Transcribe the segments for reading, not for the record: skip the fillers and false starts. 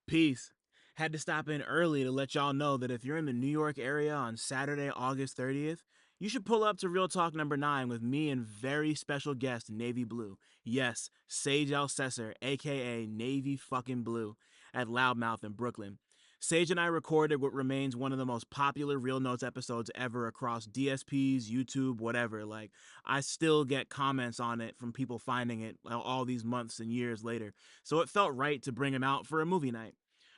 Peace. Had to stop in early to let y'all know that if you're in the New York area on Saturday, August 30th, you should pull up to Real Talk number 9 with me and very special guest, Navy Blue. Yes, Sage Alcessor, aka Navy fucking Blue, at Loudmouth in Brooklyn. Sage and I recorded what remains one of the most popular Real Notes episodes ever across DSPs, YouTube, whatever. Like, I still get comments on it from people finding it all these months and years later. So it felt right to bring him out for a movie night.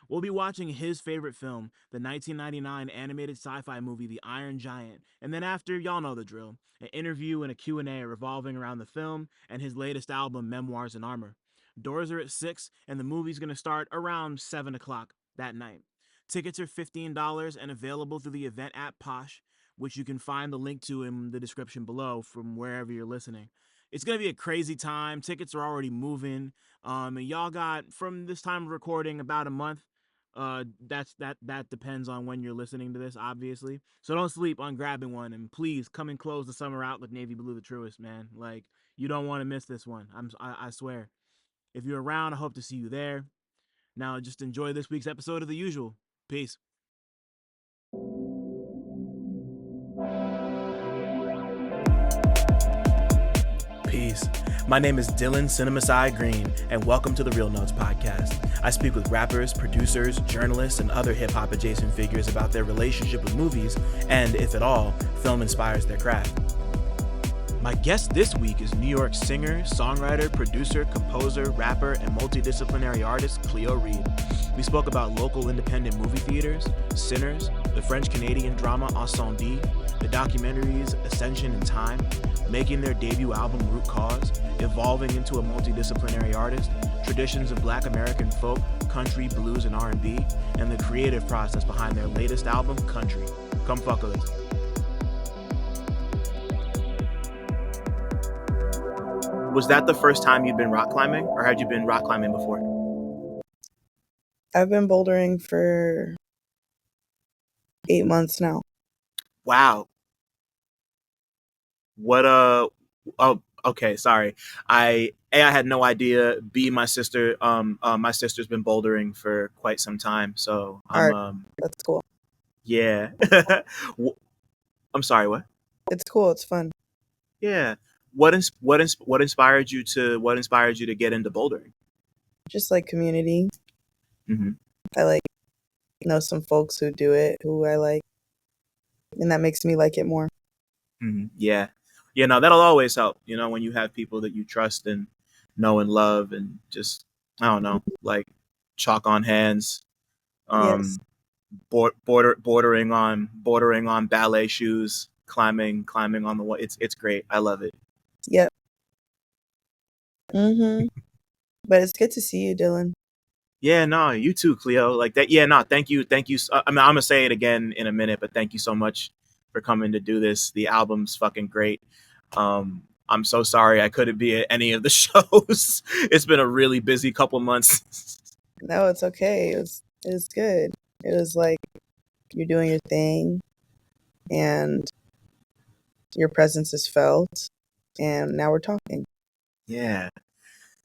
We'll be watching his favorite film, the 1999 animated sci-fi movie The Iron Giant, and then after, y'all know the drill, an interview and a Q&A revolving around the film and his latest album, Memoirs in Armor. Doors are at 6, and the movie's going to start around 7 o'clock that night. Tickets are $15 and available through the event app Posh, which you can find the link to in the description below from wherever you're listening. It's going to be a crazy time. Tickets are already moving. And y'all got, from this time of recording, about a month. That depends on when you're listening to this, obviously. So don't sleep on grabbing one, and please come and close the summer out with Navy Blue the Truest, man. Like, you don't want to miss this one. I swear. If you're around, I hope to see you there. Now, just enjoy this week's episode of The Usual. Peace. Peace. My name is Dylan CineMasai Green, and welcome to the Real Notes podcast. I speak with rappers, producers, journalists, and other hip-hop adjacent figures about their relationship with movies, and, if at all, film inspires their craft. My guest this week is New York singer, songwriter, producer, composer, rapper, and multidisciplinary artist Cleo Reed. We spoke about local independent movie theaters, Sinners, the French-Canadian drama Incendies, the documentaries Ascension and Time, making their debut album Root Cause, evolving into a multidisciplinary artist, traditions of Black American folk, country, blues, and R&B, and the creative process behind their latest album, Cuntry. Come fuck with us. Was that the first time you'd been rock climbing, or had you been rock climbing before? I've been bouldering for 8 months now. Wow. What oh, okay, sorry. I had no idea. B, my sister's been bouldering for quite some time, so That's cool. Yeah. I'm sorry, what? It's cool, it's fun. Yeah. What inspired you to get into bouldering? Just like community. Mm-hmm. I know some folks who do it who I like, and that makes me like it more. Mm-hmm. Yeah. No, that'll always help, when you have people that you trust and know and love, and just, I don't know, like chalk on hands, Yes. bordering on ballet shoes, climbing on the wall. It's great. I love it. Yep. But it's good to see you, Dylan. Yeah, no, you too, Cleo. Like that. Yeah, no, thank you. I'm gonna say it again in a minute, but thank you so much for coming to do this. The album's fucking great. I'm so sorry I couldn't be at any of the shows. It's been a really busy couple months. No, it's okay. It was good. It was like you're doing your thing, and your presence is felt, and now we're talking. Yeah.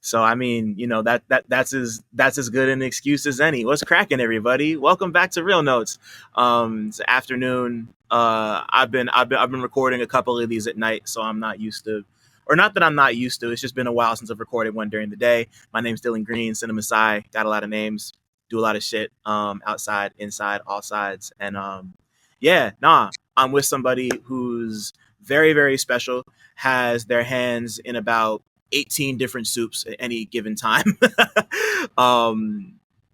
So I mean, that's as good an excuse as any. What's cracking, everybody? Welcome back to Real Notes. It's afternoon. I've been recording a couple of these at night, so I'm not used to, or not that I'm not used to. It's just been a while since I've recorded one during the day. My name's Dylan Green, CineMasai. Got a lot of names. Do a lot of shit. Outside, inside, all sides, and I'm with somebody who's very, very special. Has their hands in about 18 different soups at any given time.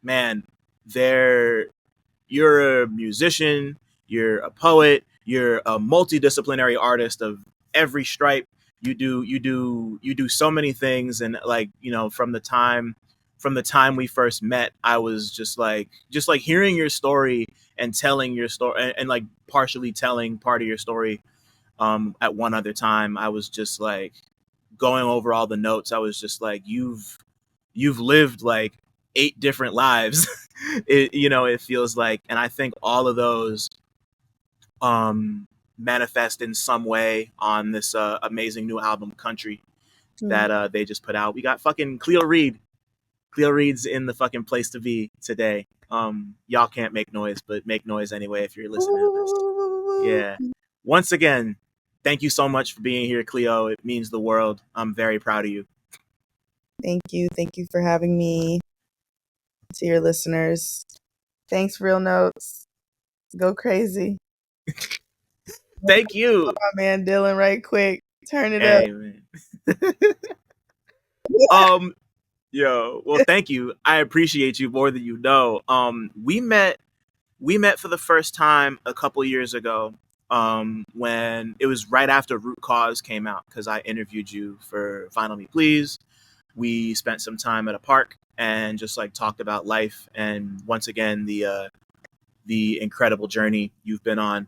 Man, you're a musician, you're a poet, you're a multidisciplinary artist of every stripe. You do so many things, and from the time we first met, I was just like hearing your story and telling your story, and like partially telling part of your story at one other time. I was just like going over all the notes. I was just like, you've lived like 8 different lives. It feels like, and I think all of those manifest in some way on this amazing new album, Cuntry, that they just put out. We got fucking Cleo Reed. Cleo Reed's in the fucking place to be today. Y'all can't make noise, but make noise anyway if you're listening to this. Yeah. Once again, thank you so much for being here, Cleo. It means the world. I'm very proud of you. Thank you. Thank you for having me. To your listeners, thanks, Real Notes. Go crazy. Thank you. My man Dylan, right quick. Turn it up. Hey man. um, Yo, well, thank you. I appreciate you more than you know. We met for the first time a couple years ago. When it was right after Root Cause came out, because I interviewed you for Final Me Please. We spent some time at a park and just like talked about life, and once again the incredible journey you've been on.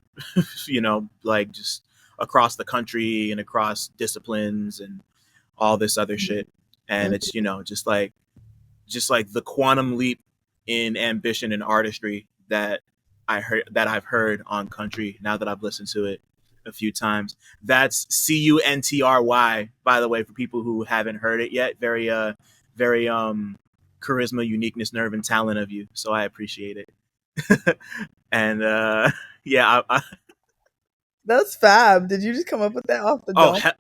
Like just across the country and across disciplines and all this other shit. And it's just like the quantum leap in ambition and artistry that I've heard on Cuntry now that I've listened to it a few times. That's Cuntry, by the way, for people who haven't heard it yet. Very charisma, uniqueness, nerve, and talent of you. So I appreciate it. And yeah, That's fab. Did you just come up with that off the oh dome?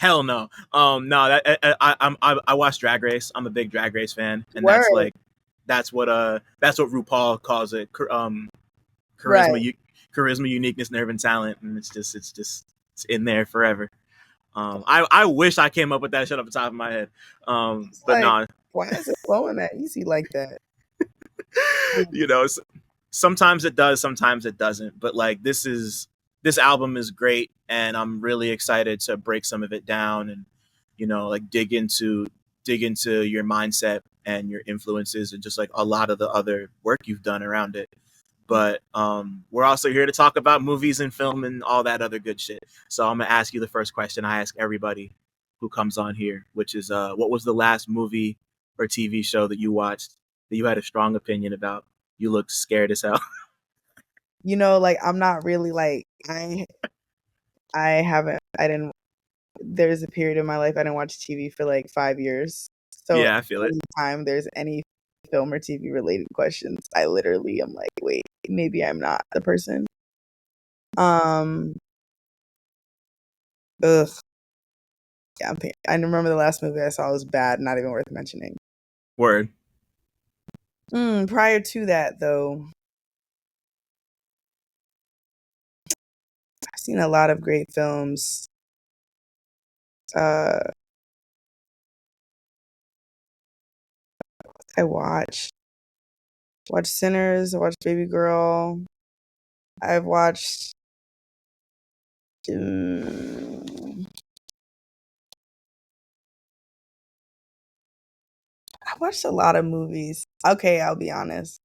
hell no. No, that I watch Drag Race. I'm a big Drag Race fan, and that's Word. like that's what RuPaul calls it. Charisma, Right. charisma, uniqueness, nerve, and talent, and it's in there forever. I wish I came up with that shit off the top of my head. It's But like, no, why is it flowing that easy like that? you know, sometimes it does, sometimes it doesn't. But like this album is great, and I'm really excited to break some of it down and like dig into your mindset and your influences and just like a lot of the other work you've done around it. But we're also here to talk about movies and film and all that other good shit. So I'm gonna ask you the first question I ask everybody who comes on here, which is, what was the last movie or TV show that you watched that you had a strong opinion about? You looked scared as hell. Like I'm not really like I haven't I didn't there's a period in my life I didn't watch TV for like 5 years. So Yeah, I feel it. anytime there's any film or TV related questions, I literally am like, wait, maybe I'm not the person. Um ugh. Yeah, I remember the last movie I saw was bad, not even worth mentioning. Word. Prior to that though, I've seen a lot of great films. Uh I watched Sinners, I watched Baby Girl. I've watched um, I watched a lot of movies. Okay, I'll be honest.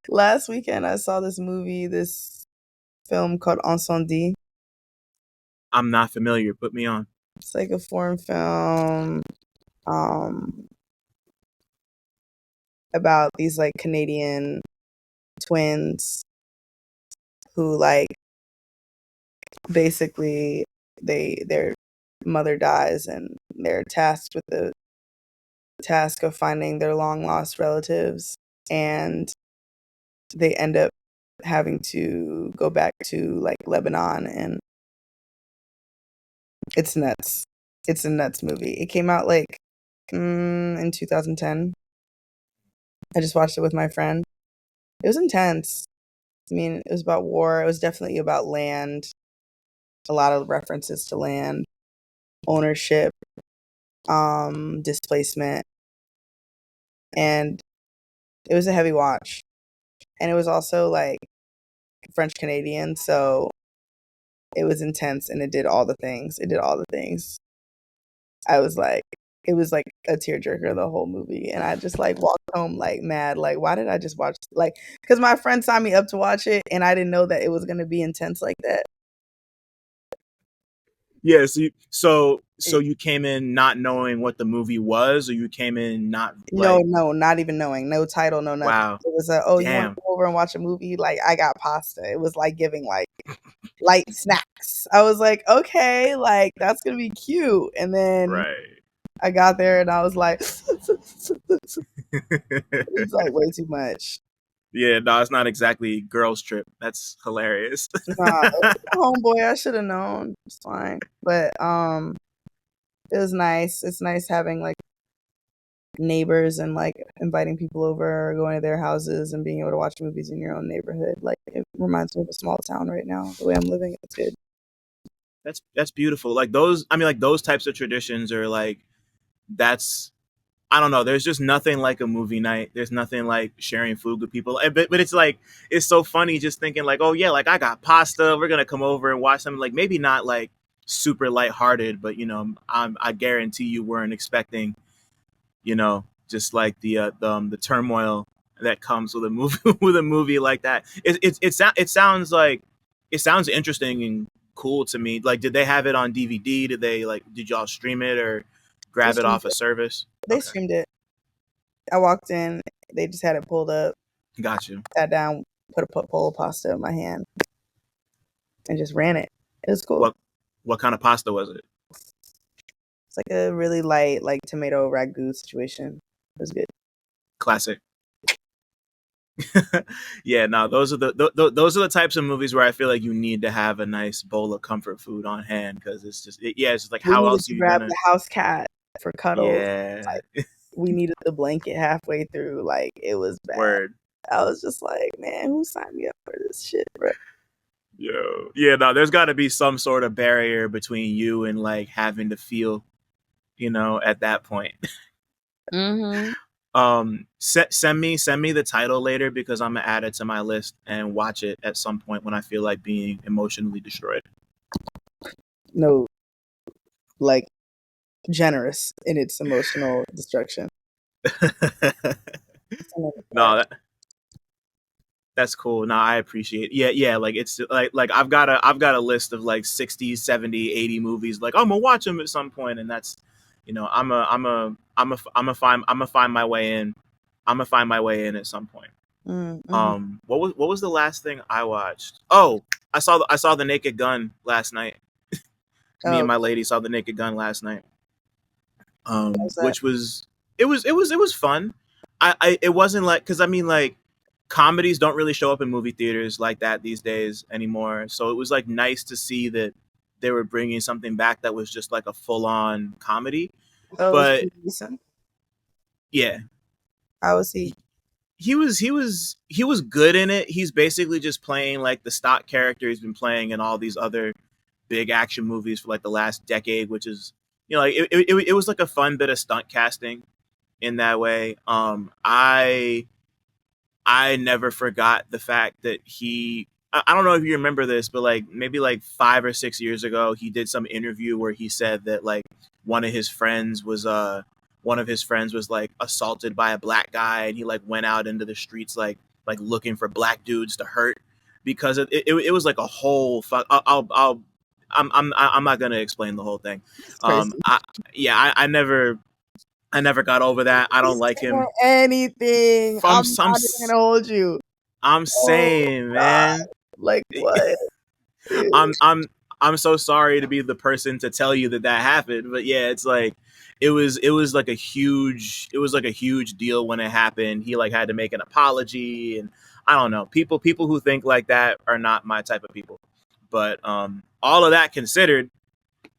Last weekend I saw this film called Incendies. I'm not familiar. Put me on. It's like a foreign film um about these like Canadian twins who like basically their mother dies and they're tasked with the task of finding their long lost relatives, and they end up having to go back to like Lebanon, and it's nuts. It's a nuts movie. It came out like in 2010. I just watched it with my friend. It was intense. I mean, it was about war. It was definitely about land. A lot of references to land, ownership, displacement, and it was a heavy watch. And it was also like French Canadian, so it was intense and it did all the things. It did all the things. I was like, it was like a tearjerker the whole movie, and I just like walked home like mad. Like, why did I just watch? Like, because my friend signed me up to watch it, and I didn't know that it was gonna be intense like that. Yeah, so you came in not knowing what the movie was, or you came in not No, like, no, not even knowing. No title, no nothing. wow, It was a, oh, you want to damn, come over and watch a movie? Like, I got pasta. It was like giving like light snacks. I was like, okay, like that's gonna be cute. And then right. I got there and I was like, it's like way too much. Yeah, no, it's not exactly girls trip. That's hilarious. Nah, it was a homeboy. I should have known. It's fine. But it was nice. It's nice having like neighbors and like inviting people over or going to their houses and being able to watch movies in your own neighborhood. Like it reminds me of a small town right now. The way I'm living, it's good. That's beautiful. Like those, I mean, like those types of traditions are like, that's, I don't know. There's just nothing like a movie night. There's nothing like sharing food with people. But it's like, it's so funny just thinking like, oh yeah, like I got pasta. We're gonna come over and watch something like maybe not like super lighthearted, but I guarantee you weren't expecting, just like the turmoil that comes with a movie with a movie like that. It sounds interesting and cool to me. Like, did they have it on DVD? Did y'all stream it or They grab it streamed off a it. service? They Okay, streamed it. I walked in. They just had it pulled up. got you. Sat down, put a bowl of pasta in my hand, and just ran it. It was cool. What kind of pasta was it? It's like a really light, like tomato ragu situation. It was good. Classic. Yeah, no, those are those are the types of movies where I feel like you need to have a nice bowl of comfort food on hand because yeah, it's just like We how needed else are to you grab gonna? the house cat for cuddles. Yeah, Like we needed the blanket halfway through. Like it was bad. word. I was just like, man, who signed me up for this shit, bro? Yo, yeah, no, there's got to be some sort of barrier between you and like having to feel, at that point. Mm-hmm. Send me the title later because I'm gonna add it to my list and watch it at some point when I feel like being emotionally destroyed. No, like generous in its emotional destruction. It's another No, part. that's cool. No, I appreciate it. Yeah, yeah, like it's like I've got a list of like 60, 70, 80 movies like I'm gonna watch them at some point and that's I'm gonna find my way in. I'm gonna find my way in at some point. Mm-hmm. What was the last thing I watched? Oh, I saw the Naked Gun last night. Me and Oh, my lady saw the Naked Gun last night. how's that? Which was it was fun. It wasn't like because I mean like comedies don't really show up in movie theaters like that these days anymore. So it was like nice to see that they were bringing something back that was just like a full on comedy. Oh, it was But pretty decent. yeah, How was he? he was good in it. He's basically just playing like the stock character he's been playing in all these other big action movies for like the last decade, which is like it was like a fun bit of stunt casting in that way. I never forgot the fact that I don't know if you remember this, but like maybe like 5 or 6 years ago, he did some interview where he said that like one of his friends was one of his friends was like assaulted by a black guy, and he like went out into the streets like looking for black dudes to hurt because it was like a whole fuck. I'm not gonna explain the whole thing. It's crazy. I yeah I never got over that. I don't like Saying him. anything. I'm I'm I'm not even gonna hold you. I'm Oh saying, God. man. Like what? I'm I'm I'm so sorry to be the person to tell you that that happened, but yeah, it's like it was like a huge deal when it happened. He like had to make an apology, and I don't know. People who think like that are not my type of people. But all of that considered,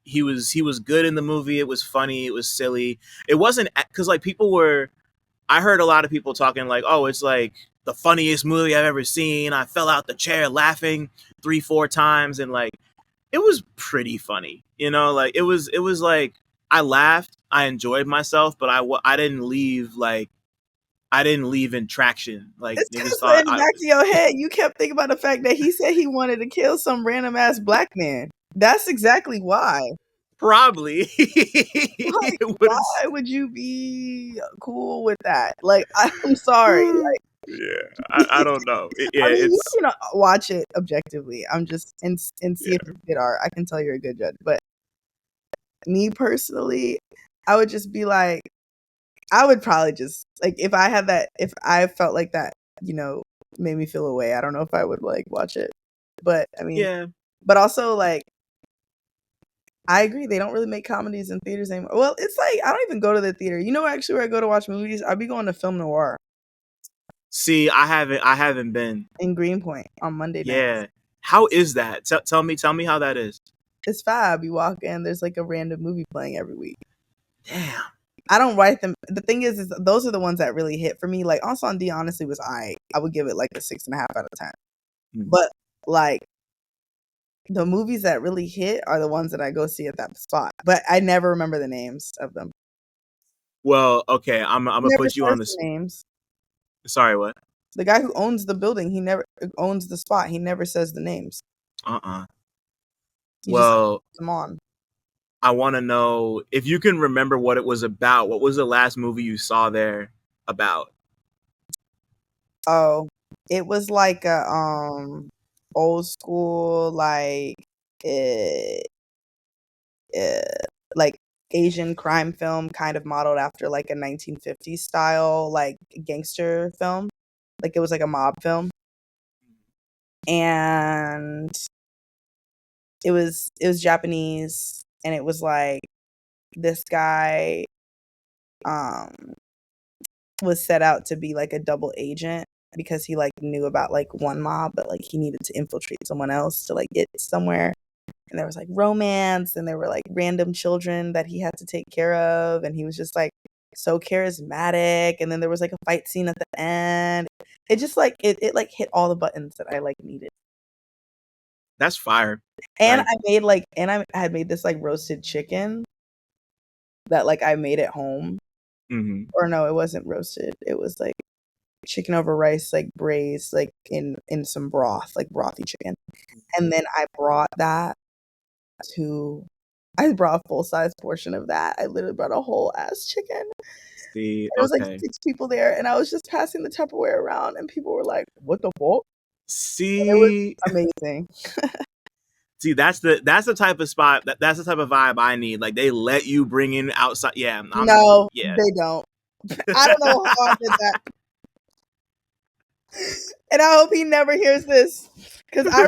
he was good in the movie. It was funny. It was silly. It wasn't because like people were. I heard a lot of people talking like, "Oh, it's like the funniest movie I've ever seen. I fell out the chair laughing 3 4 times," and like it was pretty funny. Like it was like I laughed, I enjoyed myself, but I didn't leave like I didn't leave in traction. Like It's niggas because thought in the I back of your head, you kept thinking about the fact that he said he wanted to kill some random ass black man. That's exactly why. probably Like, it would have. why would you be cool with that? Like, I'm sorry. Yeah, I Like, don't know. I Yeah, mean, you it's can watch it objectively. I'm just and see if yeah. it's good art. I can tell you're a good judge, but Me personally, I would just be like, I would probably just like if I had that, if I felt like that, you know, made me feel away. I don't know if I would like watch it, but I mean, Yeah. but also like I agree they don't really make comedies in theaters anymore. Well, it's like I don't even go to the theater. You know, actually, where I go to watch movies, I'd be going to Film Noir See, I haven't been. in Greenpoint on Monday nights. Yeah. How is that? Tell me how that is. It's fab. You walk in, there's like a random movie playing every week. Damn. I don't write them. The thing is those are the ones that really hit for me. Like Ensemble D honestly was I would give it like a 6.5 out of 10. Hmm. But like the movies that really hit are the ones that I go see at that spot. But I never remember the names of them. Well, okay, I'm He gonna never put you on says this. the names. Sorry, what? The guy who owns the building, he never owns the spot. He never says the names. Uh-uh. He just like Well, puts them on. I want to know if you can remember what it was about. What was the last movie you saw there about? Oh, it was like a old school uh, uh, like Asian crime film, kind of modeled after like a 1950s style like gangster film. Like it was like a mob film, and it was Japanese, and it was like this guy um was set out to be like a double agent because he like knew about like one mob, but like he needed to infiltrate someone else to like get somewhere. And there was like romance, and there were like random children that he had to take care of, and he was just like so charismatic. And then there was like a fight scene at the end. It just like it like hit all the buttons that I like needed. That's fire. And Like, I made like and I had made this like roasted chicken that like I made at home. hmm. Or no, it wasn't roasted. It was like chicken over rice, like braised, like in some broth, like brothy chicken. And then to I brought a full size portion of that. I literally brought a whole ass chicken. And See, there was like okay. 6 people there, and I was just passing the Tupperware around, and people were like, "What the fuck?" And it was See, amazing. see, that's the type of spot that's the type of vibe I need. Like they let you bring in outside. Yeah, No, yeah. they don't. I don't know how I did that, and I hope he never hears this because I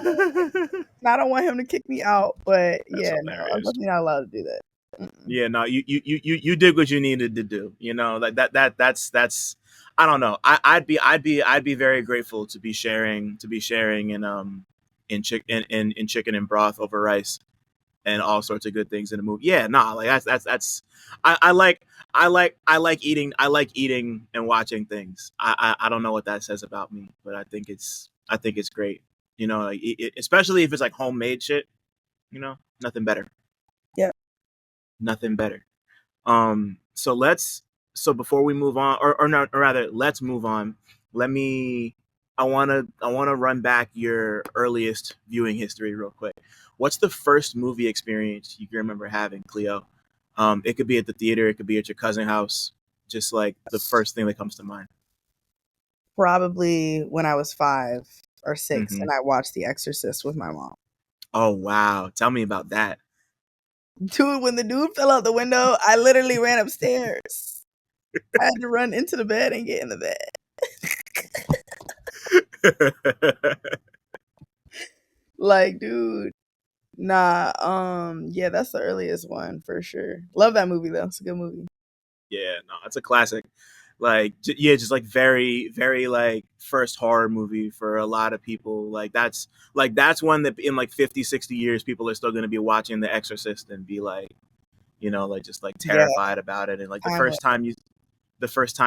don't want him to kick me out. But That's yeah, no, I'm hilarious. definitely not allowed to do that. Mm-mm. Yeah, no, you did what you needed to do. You know, like that's I don't know. I'd be very grateful to be sharing in chicken and broth over rice and all sorts of good things in a movie. Yeah, nah, like that's I like eating and watching things. I don't know what that says about me, but I think it's great. You know, like, especially if it's like homemade shit. You know, nothing better. Yeah, Nothing better. So before we move on, or no, or rather, let's move on. Let me. I wanna run back your earliest viewing history real quick. What's the first movie experience you can remember having, Cleo? It could be at the theater, it could be at your cousin's house. Just like the first thing that comes to mind. probably when I was 5 or 6, Hmm. and I watched The Exorcist with my mom. Oh wow, tell me about that. Dude, when the dude fell out the window, I literally ran upstairs. I had to run into the bed and get in the bed. Like, dude, nah, yeah, that's the earliest one for sure. Love that movie though. It's a good movie. Yeah, no, it's a classic. Like, yeah, just like very, very like first horror movie for a lot of people. Like that's one that in like 50, 60 years, people are still going to be watching The Exorcist and be like, like just like Yeah, terrified about it. And like the timeless. the first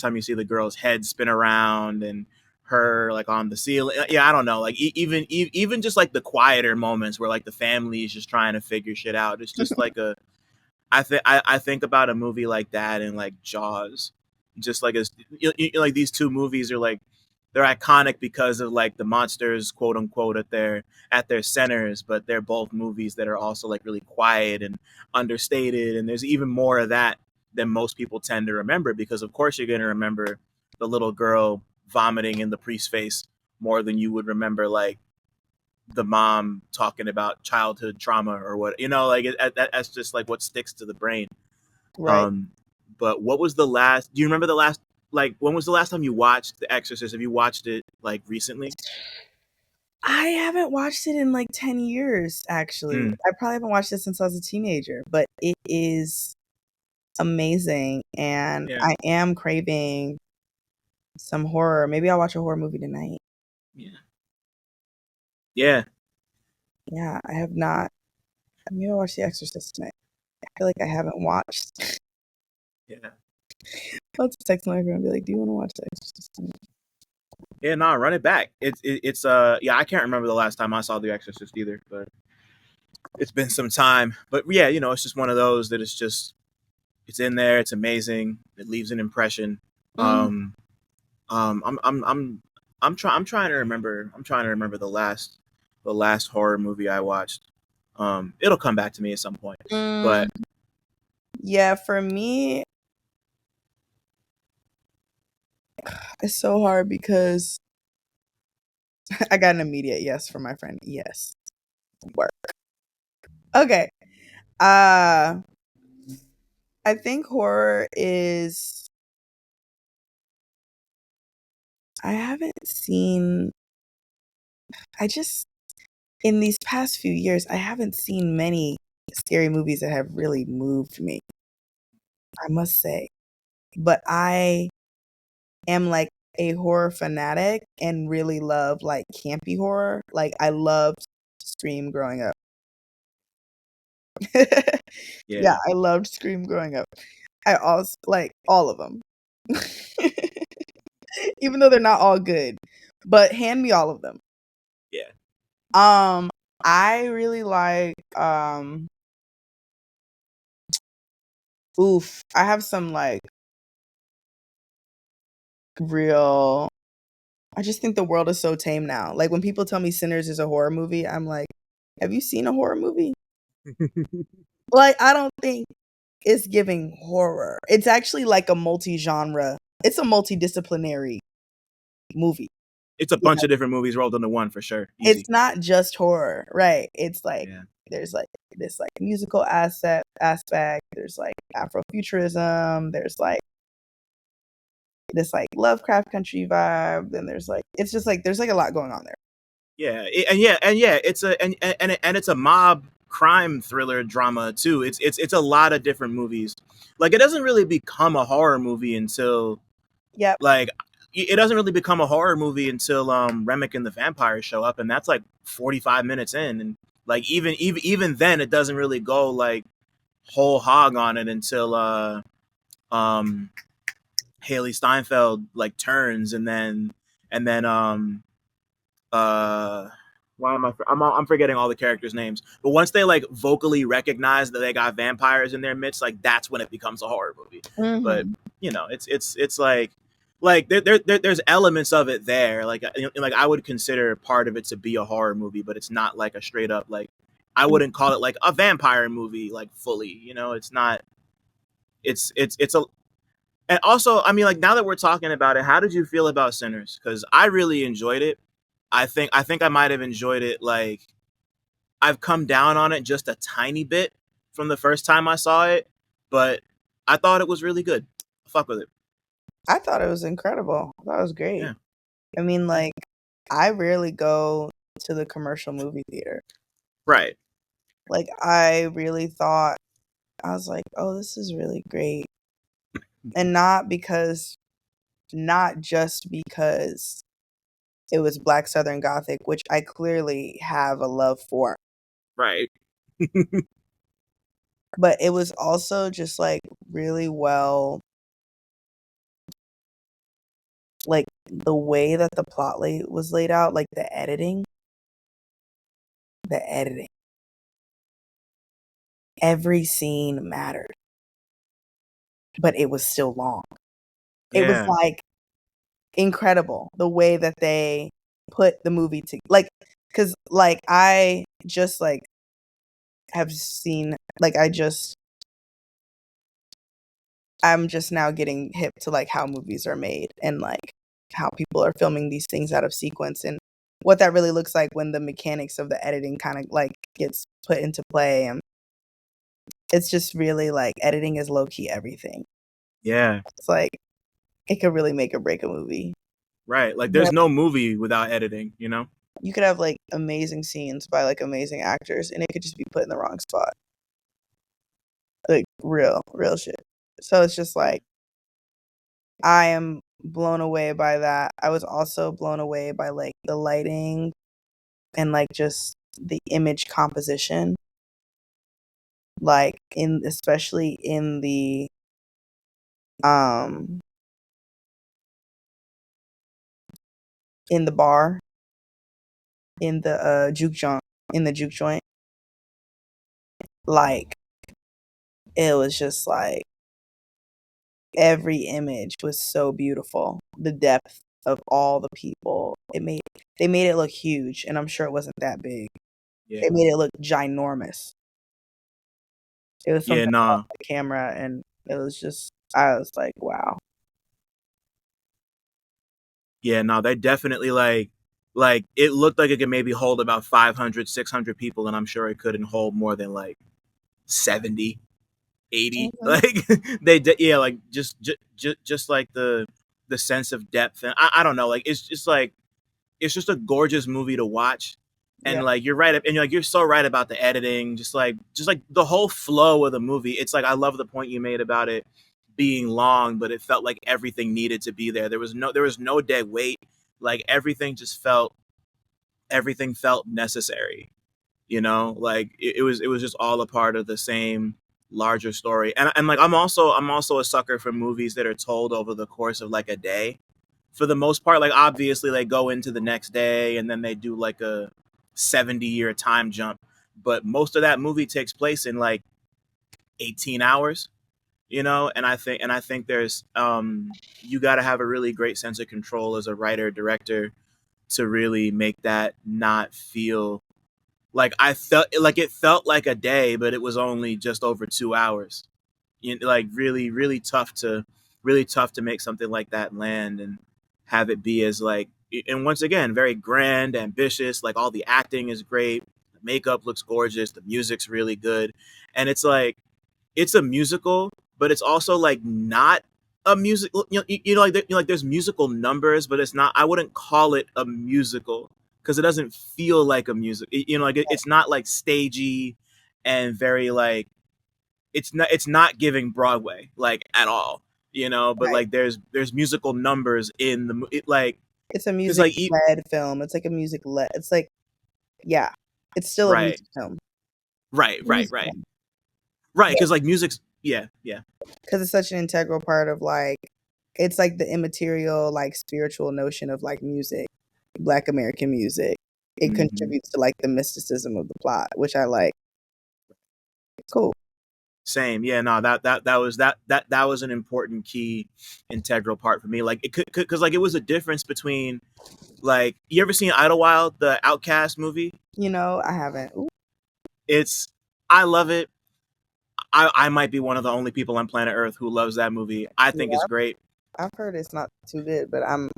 time you see, the girl's head spin around and her like on the ceiling. Yeah, I don't know. Like even just like the quieter moments where like the family is just trying to figure shit out. It's just like a I think about a movie like that and like Jaws, just like as like these two movies are like they're iconic because of like the monsters, quote unquote, at their centers, but they're both movies that are also like really quiet and understated, and there's even more of that than most people tend to remember because of course you're going to remember the little girl vomiting in the priest's face more than you would remember like the mom talking about childhood trauma or what, like that's just like what sticks to the brain. Right. Um, but what was the last? Do you remember the last? Like, when was the last time you watched The Exorcist? Have you watched it like recently? I haven't watched it in like 10 years, actually. Mm, I probably haven't watched it since I was a teenager, but it is amazing. And yeah, I am craving some horror. Maybe I'll watch a horror movie tonight. yeah, yeah, Yeah, I have not. Maybe I'll watch The Exorcist tonight. I feel like I haven't watched. yeah, I'll just text my girl and be like, "Do you want to watch The Exorcist tonight?" yeah. No, run it back. It's yeah. I can't remember the last time I saw The Exorcist either, but it's been some time. But yeah, it's just one of those that it's in there. It's amazing. It leaves an impression. Mm. Um, um, I'm I'm I'm I'm trying to remember. I'm trying to remember the last horror movie I watched. It'll come back to me at some point. Mm, But yeah, for me, it's so hard because I got an immediate yes from my friend. Yes. Work. Okay. Uh I think horror is I haven't seen I just in these past few years I haven't seen many scary movies that have really moved me, I must say. But I am like a horror fanatic and really love like campy horror. Like I loved Scream growing up. Yeah, yeah, I loved Scream growing up. I also like all of them. Even though they're not all good, but hand me all of them. yeah, Um, I really like I have some like real I just think the world is so tame now. Like when people tell me Sinners is a horror movie, I'm like, have you seen a horror movie? Like I don't think it's giving horror. It's actually like a multi-genre. It's a multidisciplinary movie. it's a You bunch know, of different movies rolled into one for sure. it's Easy. not just horror, right? It's like Yeah, there's like this like musical aspect, there's like Afrofuturism, there's like this like Lovecraft country vibe, then there's like it's just like there's like a lot going on there. and yeah, and it's a mob crime thriller drama too. It's a lot of different movies. Like, it doesn't really become a horror movie until Yep. like it doesn't really become a horror movie until Remick and the vampires show up, and that's like 45 minutes in, and like even then it doesn't really go like whole hog on it until um Haley Steinfeld like turns, and then uh why am I'm forgetting all the characters' names. But once they like vocally recognize that they got vampires in their midst, like that's when it becomes a horror movie. But Mhm. it's like there's elements of it there. Like I would consider part of it to be a horror movie, but it's not like a straight up like I wouldn't call it like a vampire movie like fully. It's not. It's a and also, I mean, like, now that we're talking about it, how did you feel about Sinners? Because I really enjoyed it. I think I might have enjoyed it. Like, I've come down on it just a tiny bit from the first time I saw it, but I thought it was really good. Fuck with it. I thought it was incredible. I thought it was great. Yeah. I mean, like, I rarely go to the commercial movie theater. Right. Like, I really thought, I was like, oh, this is really great. And not just because it was Black Southern Gothic, which I clearly have a love for, Right. but it was also just like really well, like the way that the was laid out, like the editing, every scene mattered, but it was still long. It was Yeah. like incredible the way that they put the movie to like because like I just like have seen like I'm just now getting hip to like how movies are made and like how people are filming these things out of sequence and what that really looks like when the mechanics of the editing kind of like gets put into play. And it's just really like editing is low key everything. Yeah, It's like it could really make or break a movie. right. Like You there's no movie without editing, you know? you could have like amazing scenes by like amazing actors and it could just be put in the wrong spot. Like real shit. So it's just like I am blown away by that. I was also blown away by like the lighting and like just the image composition. Like in especially um in the bar, in the juke joint in the juke joint. Like it was just like every image was so beautiful. The depth of all the people. They made it look huge and I'm sure it wasn't that big. Yeah. They made it look ginormous. It was Yeah, something about nah. the camera and it was just I was like, wow. Yeah, no, they definitely like it looked like it could maybe hold about 500, 600 people, and I'm sure it couldn't hold more than like 70, 80. Mhm. Like yeah, like just like the sense of depth, and I don't know, like it's just like it's just a gorgeous movie to watch. Yeah. And like you're right, and you're so right about the editing, just like the whole flow of the movie. It's like I love the point you made about it being long, but it felt like everything needed to be there. There was no dead weight. Like everything felt necessary. Like it was just all a part of the same larger story. And like I'm also a sucker for movies that are told over the course of like a day. For the most part, like obviously they go into the next day and then they do like a 70-year time jump. But most of that movie takes place in like 18 hours, and I think there's you got to have a really great sense of control as a writer director to really make that not feel like it felt like a day, but it was only just over 2 hours. Like really tough to make something like that land and have it be as like, and once again, very grand, ambitious. Like all the acting is great, the makeup looks gorgeous, the music's really good, and it's like it's a musical, but it's also like not a music. Like there's musical numbers, but it's not. I wouldn't call it a musical because it doesn't feel like a music. Like it's not like stagey and very like it's not giving Broadway like at all. But Right. like there's musical numbers in like It's a because music like led film. It's like a music led. It's like yeah. It's still a right, music film. right, right, Music right, film. right. Yeah, Because like music's yeah, yeah. because it's such an integral part of like it's like the immaterial like spiritual notion of like music, Black American music. It Hmm. contributes to like the mysticism of the plot, which I like. Cool. Same, yeah, no, that was an important key integral part for me. Like it could because like it was a difference between like you ever seen Idlewild, the Outcast movie? I haven't. Ooh, It's I love it. I might be one of the only people on planet Earth who loves that movie. I think it's yeah, great. I've heard it's not too good, but I'm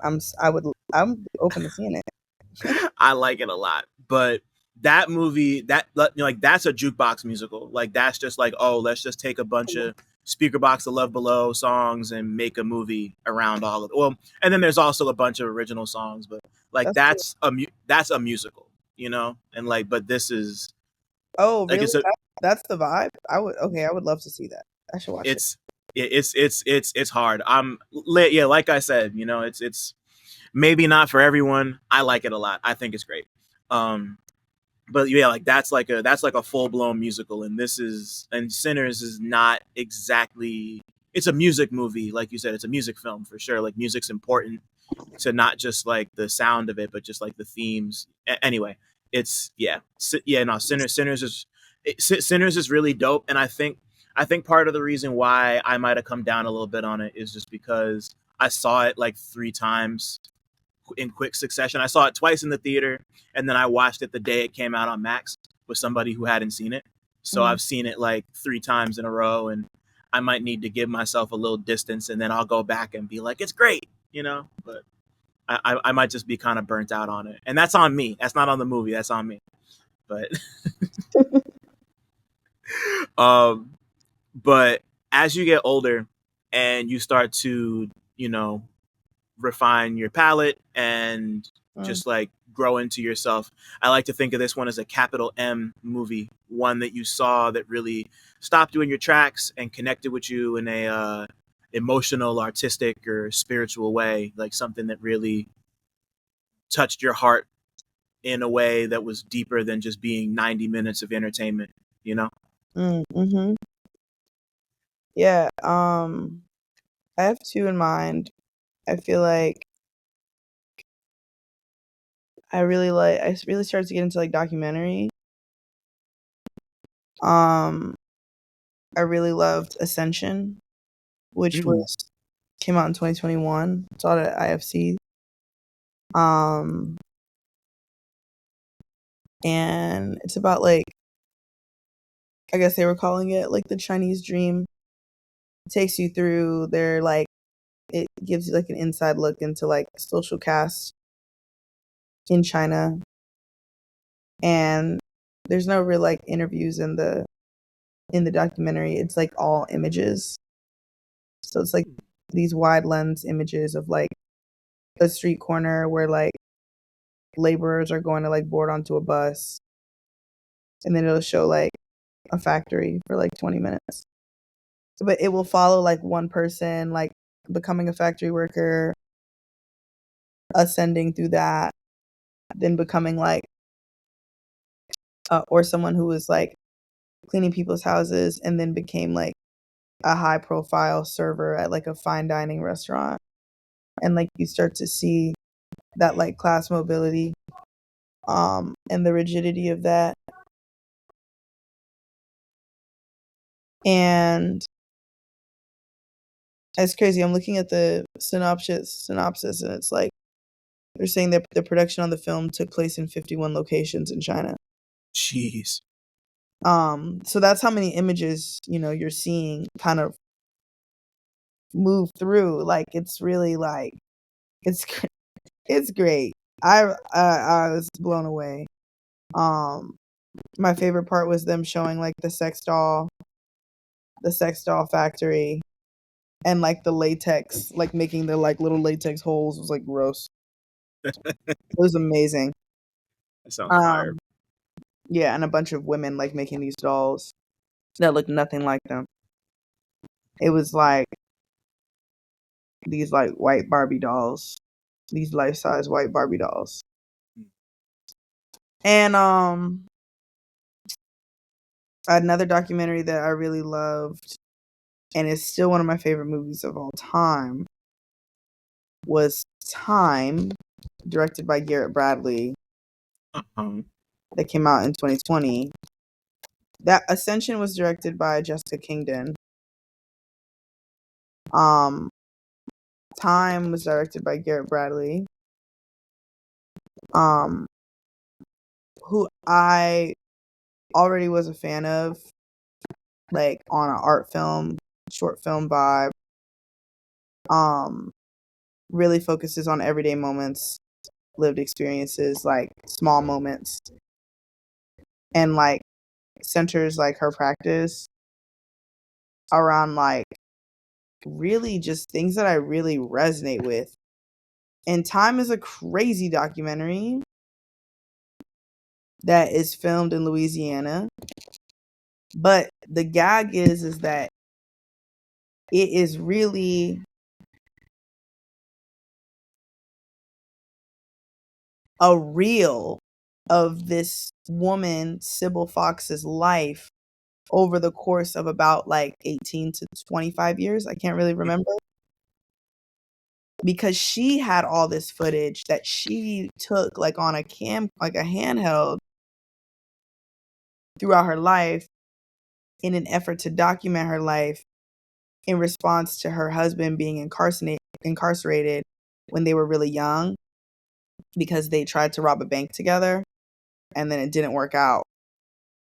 open to seeing it. I like it a lot. But that movie, like that's a jukebox musical. Like that's just like, oh, let's just take a bunch of speaker box of Love Below songs and make a movie around all of it. Well, and then there's also a bunch of original songs, but like That's cool. that's a musical, and like, but this is Oh, like really? That's the vibe. I would love to see that. I should watch it. it's it's hard. Yeah, like I said, it's maybe not for everyone. I like it a lot. I think it's great. Um, but yeah, like that's like a full blown musical, and Sinners is not exactly. It's a music movie, like you said. It's a music film for sure. Like music's important to not just like the sound of it, but just like the themes. Anyway, it's yeah, yeah. No, Sinners is really dope, and I think part of the reason why I might have come down a little bit on it is just because I saw it like 3 times in quick succession. I saw it twice in the theater, and then I watched it the day it came out on Max with somebody who hadn't seen it. So Mhm. I've seen it like 3 times in a row, and I might need to give myself a little distance, and then I'll go back and be like, it's great. But I might just be kind of burnt out on it, and that's on me. That's not on the movie. That's on me. But um, but as you get older and you start to, you know, refine your palate and Mm, just like grow into yourself, I like to think of this one as a capital M movie, one that you saw that really stopped you in your tracks and connected with you in a emotional, artistic, or spiritual way, like something that really touched your heart in a way that was deeper than just being 90 minutes of entertainment, you know? mm-hmm. Yeah. I have two in mind. I feel like I really started to get into like documentary. Um, I really loved Ascension, which Mm. was came out in 2021. Saw it at IFC. Um, and it's about like I guess they were calling it like the Chinese dream. It takes you through their like it gives you like an inside look into like social caste in China, and there's no real like interviews in the documentary. It's like all images. So it's like these wide lens images of like a street corner where like laborers are going to like board onto a bus, and then it'll show like a factory for like 20 minutes. But it will follow like one person like becoming a factory worker, ascending through that, then becoming like or someone who was like cleaning people's houses and then became like a high profile server at like a fine dining restaurant. And like you start to see that like class mobility and the rigidity of that. And it's crazy. I'm looking at the synopsis and it's like they're saying that the production on the film took place in 51 locations in China. Jeez. So that's how many images, you know, you're seeing kind of move through. Like it's really like it's it's great. I was blown away. Um my favorite part was them showing like the sex doll factory and like the latex, like making the like little latex holes was like gross. It was amazing. That sounds fire. Um yeah, and a bunch of women like making these dolls that looked nothing like them. It was like these like white Barbie dolls, these life size white Barbie dolls. And another documentary that I really loved and is still one of my favorite movies of all time was Time, directed by Garrett Bradley, Uh-huh. that came out in 2020. That Ascension was directed by Jessica Kingdon. Um, Time was directed by Garrett Bradley, um, who I already was a fan of, like on an art film, short film vibe. Um, really focuses on everyday moments, lived experiences, like small moments, and like centers like her practice around like really just things that I really resonate with. And Time is a crazy documentary that is filmed in Louisiana. But the gag is that it is really a reel of this woman, Sybil Fox's life over the course of about like 18 to 25 years. I can't really remember. Because she had all this footage that she took like on a like a handheld throughout her life in an effort to document her life in response to her husband being incarcerated when they were really young because they tried to rob a bank together and then it didn't work out.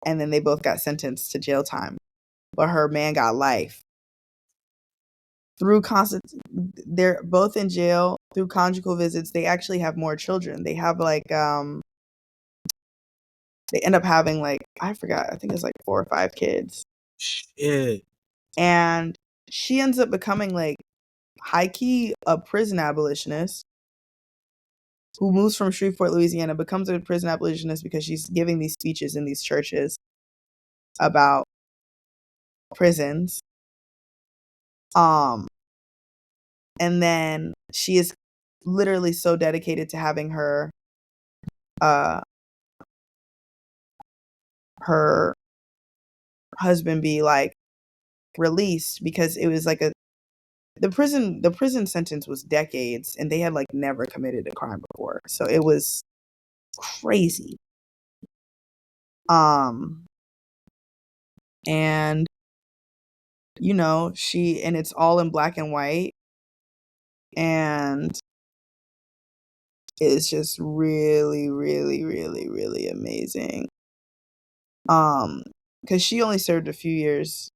And then they both got sentenced to jail time. But her man got life. Through constant, they're both in jail through conjugal visits, they actually have more children. They have like they end up having like, I forgot, I think it's like 4 or 5 kids. Shit. And she ends up becoming like high key a prison abolitionist who moves from Shreveport, Louisiana, becomes a prison abolitionist because she's giving these speeches in these churches about prisons. And then she is literally so dedicated to having uh her husband be like released, because it was like the prison sentence was decades and they had like never committed a crime before. So it was crazy. Um and and it's all in black and white, and it's just really, really, really, really amazing. Because she only served a few years.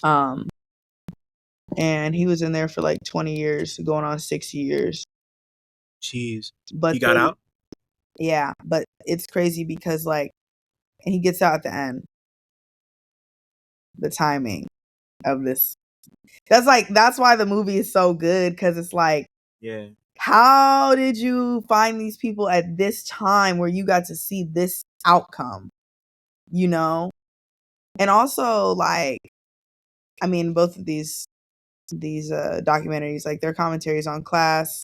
And he was in there for like 20 years, going on 60 years. Jeez. But He got out? yeah, but it's crazy because like, and he gets out at the end. The timing of this. That's why the movie is so good, because it's like, Yeah. how did you find these people at this time where you got to see this outcome? And also, like, I mean, both of these documentaries, like, they're commentaries on class,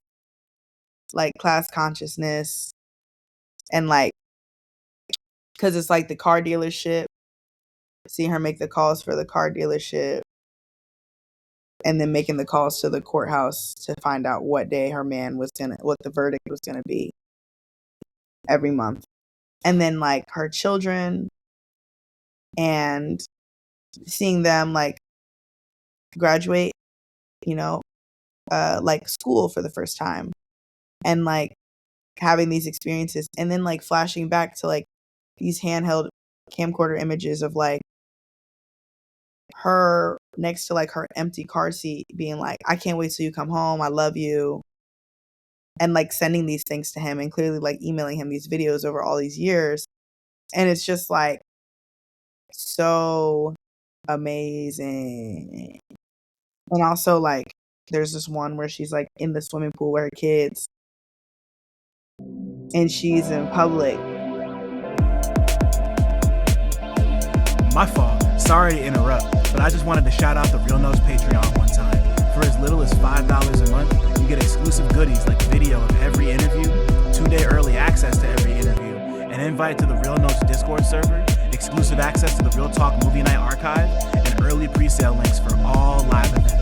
like class consciousness, and like, because it's like the car dealership, seeing her make the calls for the car dealership, and then making the calls to the courthouse to find out what day what the verdict was gonna be every month. And then like her children, and seeing them like graduate, like school for the first time, and like having these experiences, and then like flashing back to like these handheld camcorder images of like her next to like her empty car seat being like, I can't wait till you come home, I love you, and like sending these things to him, and clearly like emailing him these videos over all these years. And it's just like so amazing. And also, like, there's this one where she's like in the swimming pool with her kids, and she's in public. My fault. Sorry to interrupt, but I just wanted to shout out the Real Notes Patreon one time. For as little as $5 a month, you get exclusive goodies like video of every interview, 2-day early access to every interview, an invite to the Real Notes Discord server, exclusive access to the Real Talk Movie Night archive, and early pre-sale links for all live events.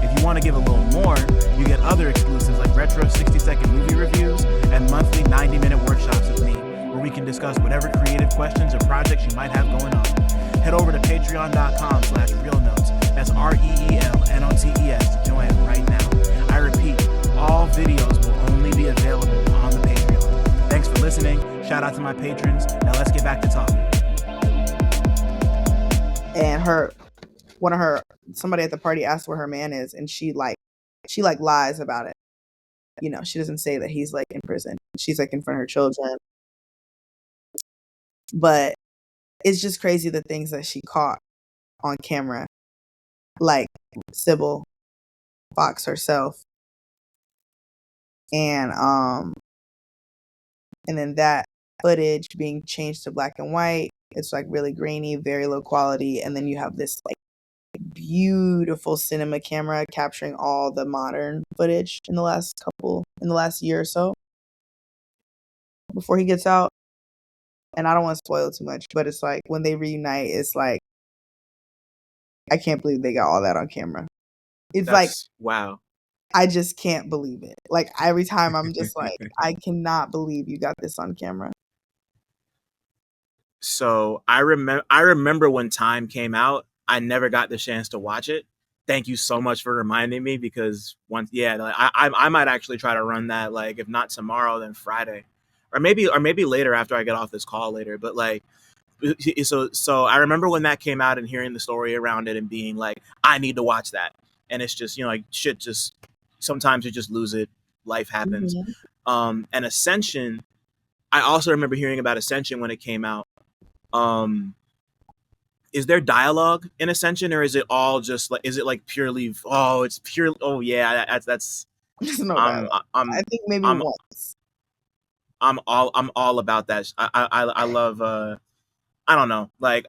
If you want to give a little more, you get other exclusives like retro 60-second movie reviews and monthly 90-minute workshops with me, where we can discuss whatever creative questions or projects you might have going on. Head over to patreon.com/realnotes. That's REELNOTES to join right now. I repeat, all videos will only be available on the Patreon. Thanks for listening. Shout out to my patrons. Now let's get back to talking. And somebody at the party asked where her man is, and she lies about it. She doesn't say that he's like in prison. She's like in front of her children. But it's just crazy the things that she caught on camera, like Sybil Fox herself. And then that footage being changed to black and white. It's like really grainy, very low quality, and then you have this like beautiful cinema camera capturing all the modern footage in the last year or so before he gets out. And I don't want to spoil too much, but it's like when they reunite, it's like, I can't believe they got all that on camera. It's like, wow. I just can't believe it. Like, every time I'm just like, I cannot believe you got this on camera. So I remember when Time came out. I never got the chance to watch it. Thank you so much for reminding me, because I might actually try to run that, like, if not tomorrow, then Friday, or maybe later after I get off this call later. But like, so I remember when that came out and hearing the story around it and being like, I need to watch that. And it's just, like, shit just sometimes you just lose it. Life happens. Mhm. And Ascension, I also remember hearing about Ascension when it came out. Um, is there dialogue in Ascension, or is it all just like, is it like purely, oh, it's pure, oh yeah, that's There's no I'm dialogue. I think maybe I'm once. I'm all about that. I love I don't know, like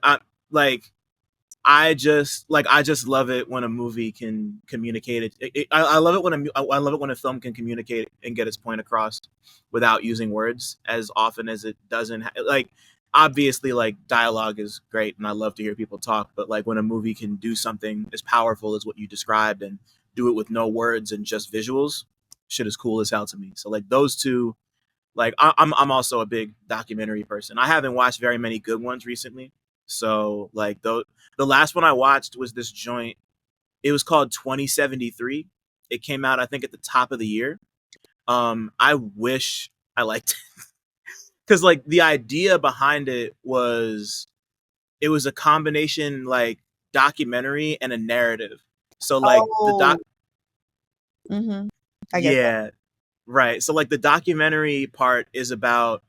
I just love it when a movie can communicate I love it when I love it when a film can communicate and get its point across without using words as often as it doesn't. Like obviously, like dialogue is great, and I love to hear people talk. But like when a movie can do something as powerful as what you described and do it with no words and just visuals, shit is cool as hell to me. So like those two, like I'm also a big documentary person. I haven't watched very many good ones recently. So like the last one I watched was this joint. It was called 2073. It came out I think at the top of the year. I wish I liked it because like the idea behind it was a combination like documentary and a narrative. So like the doc Oh, hmm, I get that. yeah, right. So like the documentary part is about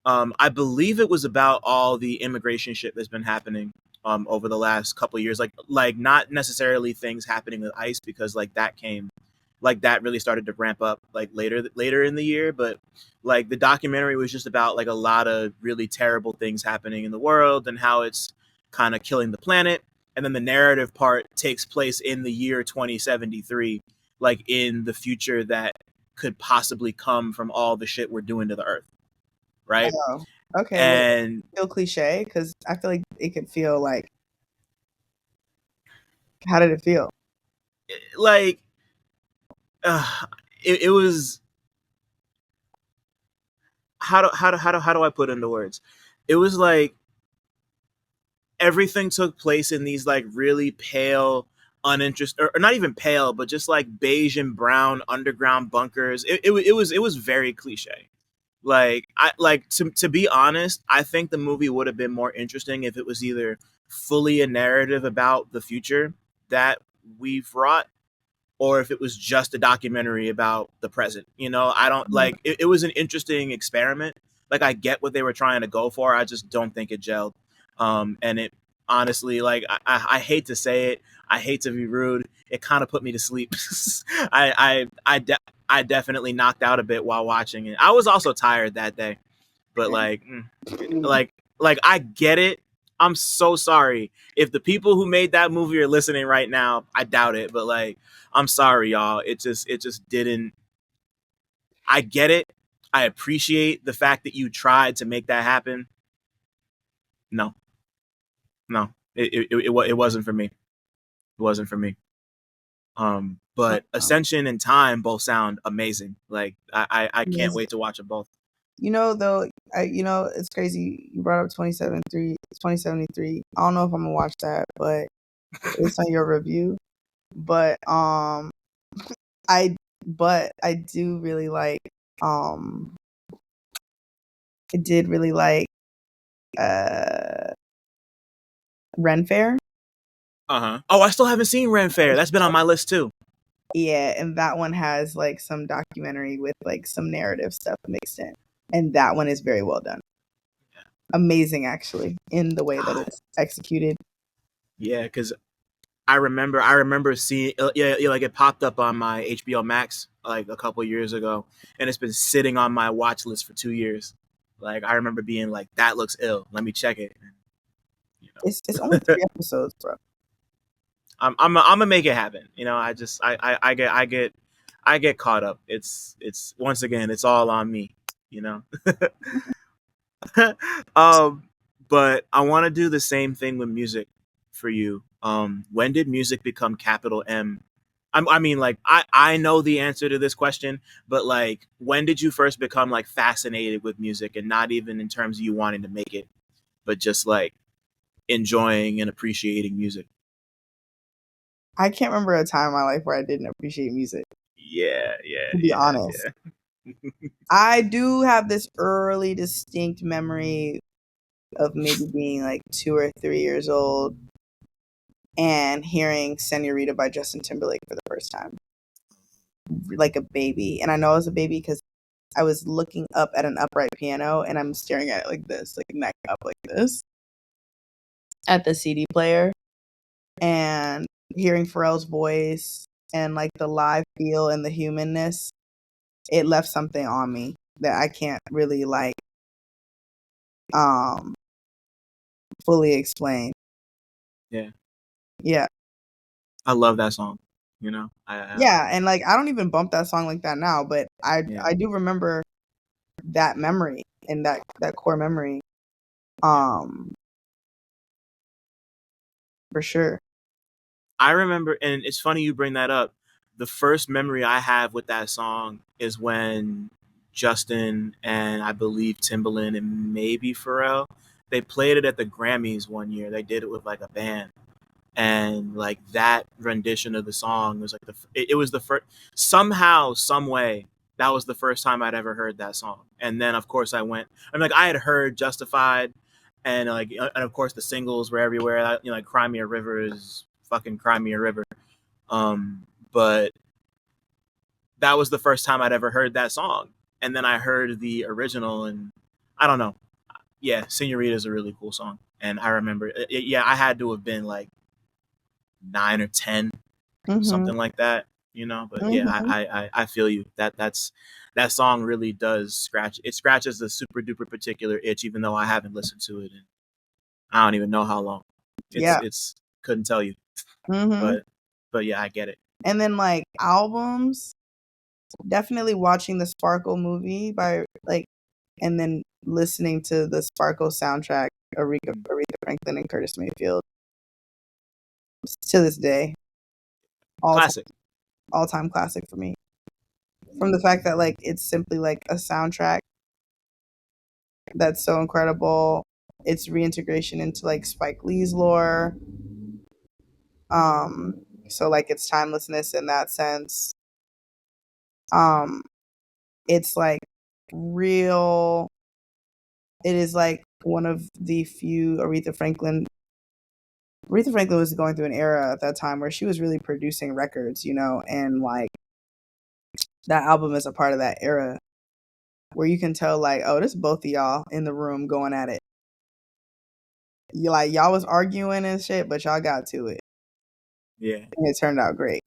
I believe it was about all the immigration shit that's been happening over the last couple of years. Like not necessarily things happening with ICE because like that really started to ramp up like later in the year. But like the documentary was just about like a lot of really terrible things happening in the world and how it's kind of killing the planet. And then the narrative part takes place in the year 2073, like in the future that could possibly come from all the shit we're doing to the earth, right? Oh, okay. Wait, And feel cliche because I feel like it could feel like. How did it feel? like uh, it was how do I put into words? It was like everything took place in these like really pale, uninterested, or not even pale, but just like beige and brown underground bunkers. It was very cliche. Like I like to be honest, I think the movie would have been more interesting if it was either fully a narrative about the future that we've wrought or if it was just a documentary about the present. You know, I don't Mhm. like it was an interesting experiment. Like I get what they were trying to go for. I just don't think it gelled. And it honestly, like I hate to say it, I hate to be rude. It kind of put me to sleep. I definitely knocked out a bit while watching it. I was also tired that day, but Mm. like I get it. I'm so sorry if the people who made that movie are listening right now. I doubt it, but like I'm sorry, y'all. It just didn't. I get it. I appreciate the fact that you tried to make that happen. No, no, it wasn't for me. It wasn't for me. But Um, Ascension and Time both sound amazing. Like I can't amazing. wait to watch them both. Though, it's crazy. You brought up 2073. I don't know if I'm gonna watch that, but based on your review, but I I do really like um I did really like uh Ren Fair. Uh huh. Oh, I still haven't seen Ren Fair. That's been on my list too. Yeah, and that one has like some documentary with like some narrative stuff mixed in. And that one is very well done. Amazing actually in the way that God, it's executed. yeah, because I remember seeing yeah, like it popped up on my HBO Max like a couple years ago, and it's been sitting on my watch list for 2 years. Like I remember being like, that looks ill. Let me check it. You It's only know, 3 episodes, bro. I'm gonna make it happen. You know, I get caught up. It's once again, it's all on me. You know. um, but I want to do the same thing with music for you. When did music become capital M? I mean, like I know the answer to this question, but like, when did you first become like fascinated with music, and not even in terms of you wanting to make it, but just like enjoying and appreciating music? I can't remember a time in my life where I didn't appreciate music, Yeah, yeah, to be honest. yeah, yeah. I do have this early distinct memory of maybe being like 2 or 3 years old and hearing Senorita by Justin Timberlake for the first time. like a baby. And I know I was a baby because I was looking up at an upright piano and I'm staring at it like this, like neck up like this at the CD player, and hearing Pharrell's voice and like the live feel and the humanness, it left something on me that I can't really like um fully explain. Yeah, Yeah. I love that song. You know, I Yeah, and like I don't even bump that song like that now, but yeah, I do remember that memory and that core memory. yeah. Um for sure. I remember, and it's funny you bring that up. The first memory I have with that song is when Justin and I believe Timbaland and maybe Pharrell, they played it at the Grammys one year. They did it with like a band, and like that rendition of the song was like it was the first, somehow some way, that was the first time I'd ever heard that song. And then of course I had heard Justified, and like and of course the singles were everywhere. You know, like Cry Me a River is fucking Cry Me a River. But that was the first time I'd ever heard that song, and then I heard the original, and I don't know. Yeah, Senorita is a really cool song, and I remember yeah, I had to have been like 9 or 10, Mhm. something like that, you know. But yeah, Mhm. I feel you. That song really does scratches the super duper particular itch, even though I haven't listened to it in I don't even know how long. Yeah. It's couldn't tell you, Mhm. but yeah, I get it. And then like albums, definitely watching the Sparkle movie by like, and then listening to the Sparkle soundtrack, Mm. Aretha Franklin and Curtis Mayfield, to this day, all time Classic. all time classic for me. From the fact that like it's simply like a soundtrack that's so incredible. It's reintegration into like Spike Lee's lore. Um, so like it's timelessness in that sense. Um, it's like real. It is like one of the few Aretha Franklin was going through an era at that time where she was really producing records, you know, and like that album is a part of that era where you can tell like, oh, this is both of y'all in the room going at it. You like y'all was arguing and shit, but y'all got to it. Yeah. And it turned out great.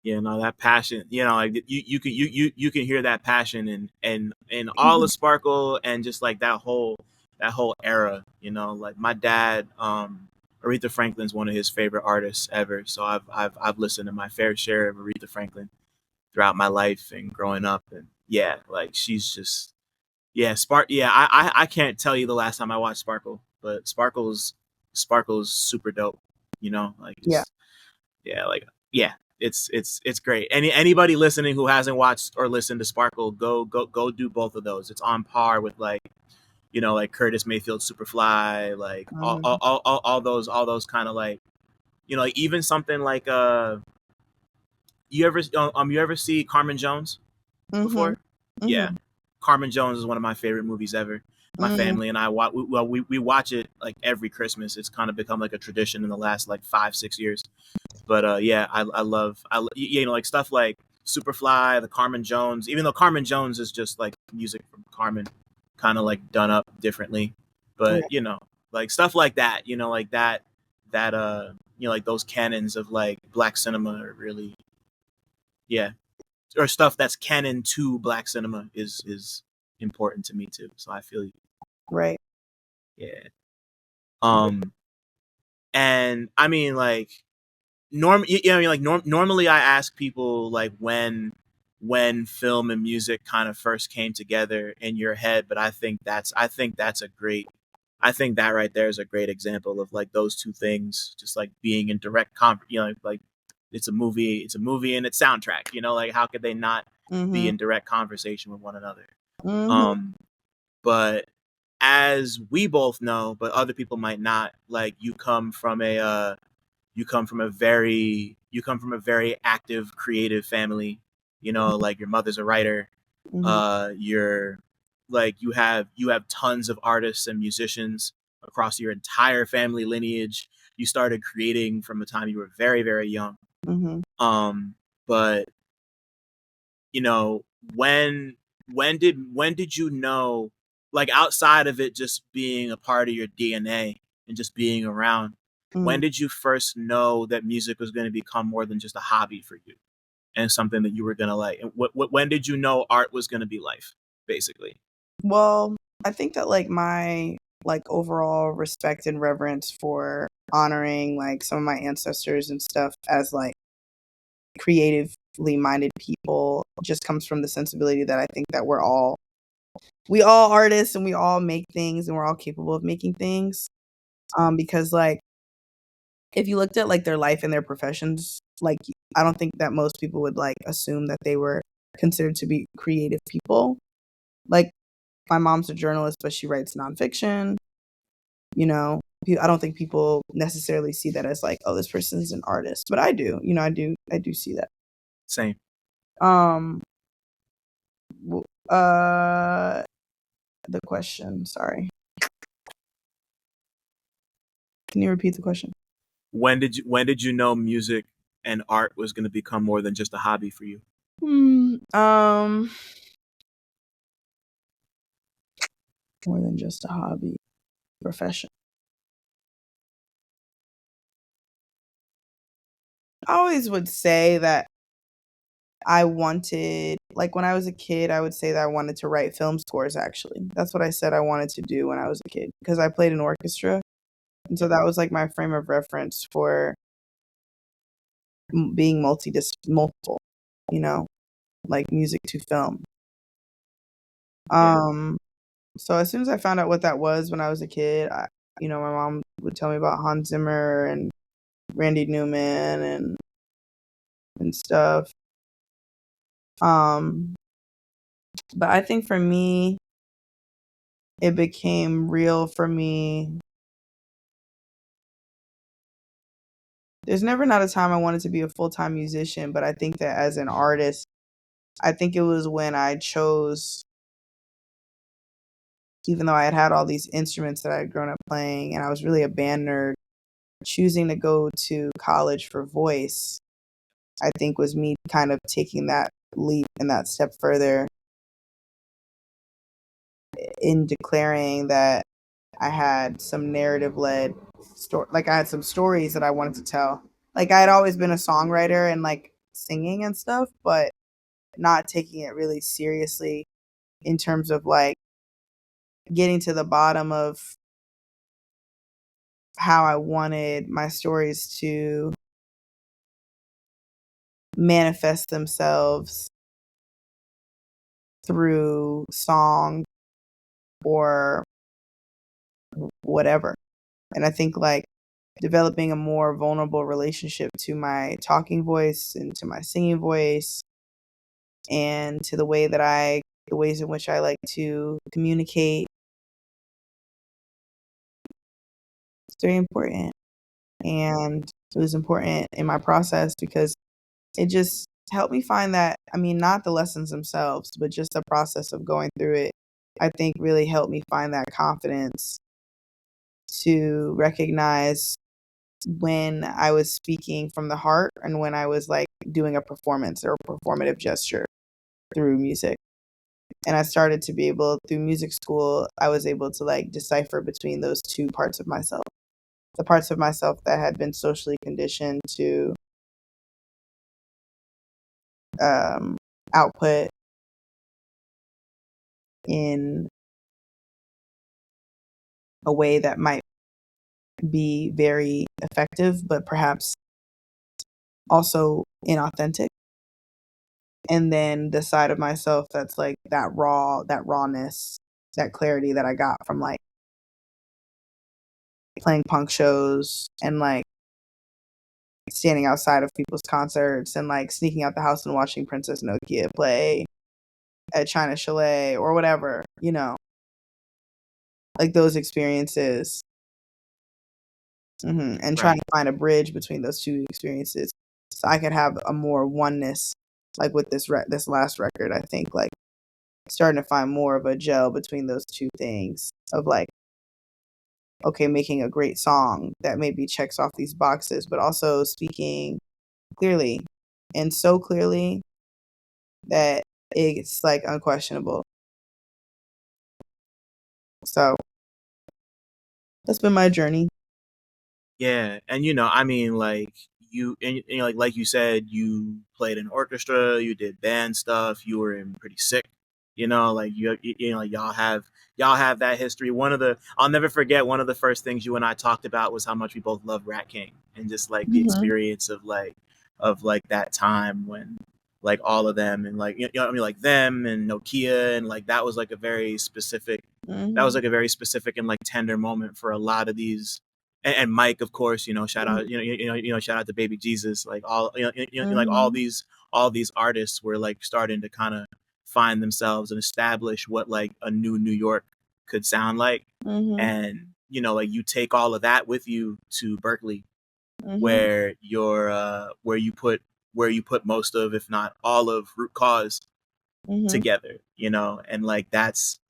Yeah, no, that passion, you know, like you can hear that passion and all the Sparkle, and just like that whole era, you know. Like my dad, Aretha Franklin's one of his favorite artists ever. So I've listened to my fair share of Aretha Franklin throughout my life and growing up. And yeah, like she's just, yeah, yeah, I can't tell you the last time I watched Sparkle, but Sparkle's super dope, you know, like Yeah. just yeah, like yeah, it's great. Anybody listening who hasn't watched or listened to Sparkle, go do both of those. It's on par with like, you know, like Curtis Mayfield Superfly, like Mhm. all those kind of like, you know, like even something like you ever see Carmen Jones Mhm. before? Yeah, Mhm. Carmen Jones is one of my favorite movies ever. My Mhm. family and I watch, we watch it like every Christmas. It's kind of become like a tradition in the last like 5 6 years. But yeah, I love you know, like stuff like Superfly, the Carmen Jones. Even though Carmen Jones is just like music from Carmen, kind of like done up differently. But Right. you know, like stuff like that. You know, like that you know, like those canons of like black cinema are really, yeah, or stuff that's canon to black cinema is important to me too. So I feel you. Right. Yeah. Um. And I mean, like you know, I mean, like normally I ask people like when film and music kind of first came together in your head, but I think that's a great, I think that right there is a great example of like those two things just like being in direct you know, like it's a movie and its soundtrack, you know, like how could they not be Mhm. in direct conversation with one another? Mhm. um but as we both know, but other people might not, like you come from a very active creative family, you know, like your mother's a writer, Mhm. you're like you have tons of artists and musicians across your entire family lineage. You started creating from the time you were very young. Mhm. um but you know, when when did you know, like outside of it just being a part of your DNA and just being around, when Mm. did you first know that music was going to become more than just a hobby for you and something that you were going to like? And when did you know art was going to be life, basically? Well, I think that like my like overall respect and reverence for honoring like some of my ancestors and stuff as like creatively minded people just comes from the sensibility that I think that we all artists and we all make things and we're all capable of making things. Because like if you looked at like their life and their professions, like I don't think that most people would like assume that they were considered to be creative people. Like my mom's a journalist, but she writes nonfiction. You know, I don't think people necessarily see that as like, oh, this person's an artist, but I do. You know, I do see that. Same. Um, w- uh, the question. Sorry, can you repeat the question? When did you know music and art was going to become more than just a hobby for you? Hmm. More than just a hobby, profession. I always would say that I wanted, like when I was a kid, I would say that I wanted to write film scores actually. That's what I said I wanted to do when I was a kid because I played an orchestra. And so that was like my frame of reference for being multiple, you know, like music to film. Yeah. Um, so as soon as I found out what that was when I was a kid, my mom would tell me about Hans Zimmer and Randy Newman and stuff. Um, but I think for me, it became real for me. There's never not a time I wanted to be a full-time musician, but I think that as an artist, I think it was when I chose, even though I had had all these instruments that I had grown up playing and I was really a band nerd, choosing to go to college for voice, I think was me kind of taking that leap and that step further in declaring that I had some narrative led story, like I had some stories that I wanted to tell. Like I had always been a songwriter and like singing and stuff, but not taking it really seriously in terms of like getting to the bottom of how I wanted my stories to manifest themselves through song or whatever. And I think like developing a more vulnerable relationship to my talking voice and to my singing voice and to the ways in which I like to communicate, it's very important. And it was important in my process because it just helped me find that, I mean, not the lessons themselves, but just the process of going through it, I think really helped me find that confidence to recognize when I was speaking from the heart and when I was like doing a performance or a performative gesture through music. And I started to be able, through music school, I was able to like decipher between those two parts of myself. The parts of myself that had been socially conditioned to um, output in a way that might be very effective, but perhaps also inauthentic. And then the side of myself that's like that rawness, that clarity that I got from like playing punk shows and like standing outside of people's concerts and like sneaking out the house and watching Princess Nokia play at China Chalet or whatever, like those experiences. And trying Right. to find a bridge between those two experiences so I could have a more oneness, like with this last record. I think like starting to find more of a gel between those two things of like, okay, making a great song that maybe checks off these boxes, but also speaking clearly and so clearly that it's like unquestionable. So that's been my journey. Yeah, and you know, I mean, like you know, like you said, you played in orchestra, you did band stuff, you were in Pretty Sick, you know, like you know, like y'all have that history. One of the I'll never forget one of the first things you and I talked about was how much we both love Rat King and just like the Mhm. experience of like that time when like all of them and like you know what I mean like them and Nokia and like that was like a very specific that was Mhm. like a very specific and like tender moment for a lot of these and Mike, of course, you know, shout Mhm. out, shout out to Baby Jesus, like all, like Mhm. all these artists were like starting to kind of find themselves and establish what like a new New York could sound like, Mhm. and you know, like you take all of that with you to Berkeley, Mhm. where where you put most of, if not all of, Root Cause Mhm. together, you know, and like that's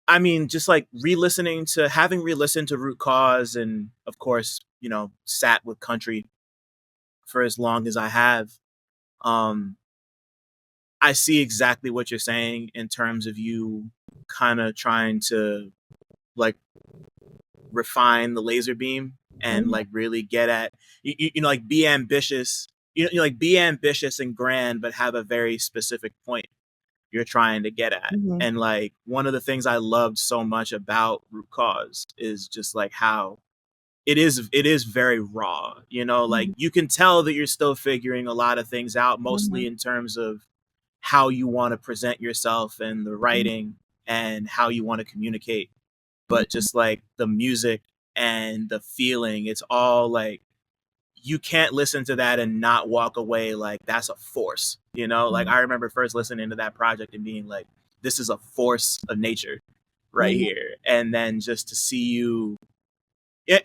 I mean, just like having re-listened to Root Cause and of course, you know, sat with Cuntry for as long as I have, um, I see exactly what you're saying in terms of you kind of trying to like refine the laser beam and Mhm. like really get at you know like be ambitious like be ambitious and grand but have a very specific point you're trying to get at. Mhm. And like one of the things I loved so much about Root Cause is just like how it is very raw, you know, like Mhm. you can tell that you're still figuring a lot of things out, Mhm. mostly in terms of how you want to present yourself and the Mhm. writing and how you want to communicate. But Mhm. just like the music and the feeling, it's all like you can't listen to that and not walk away like that's a force, you know? Like Mhm. I remember first listening to that project and being like, this is a force of nature right Mhm. here. And then just to see you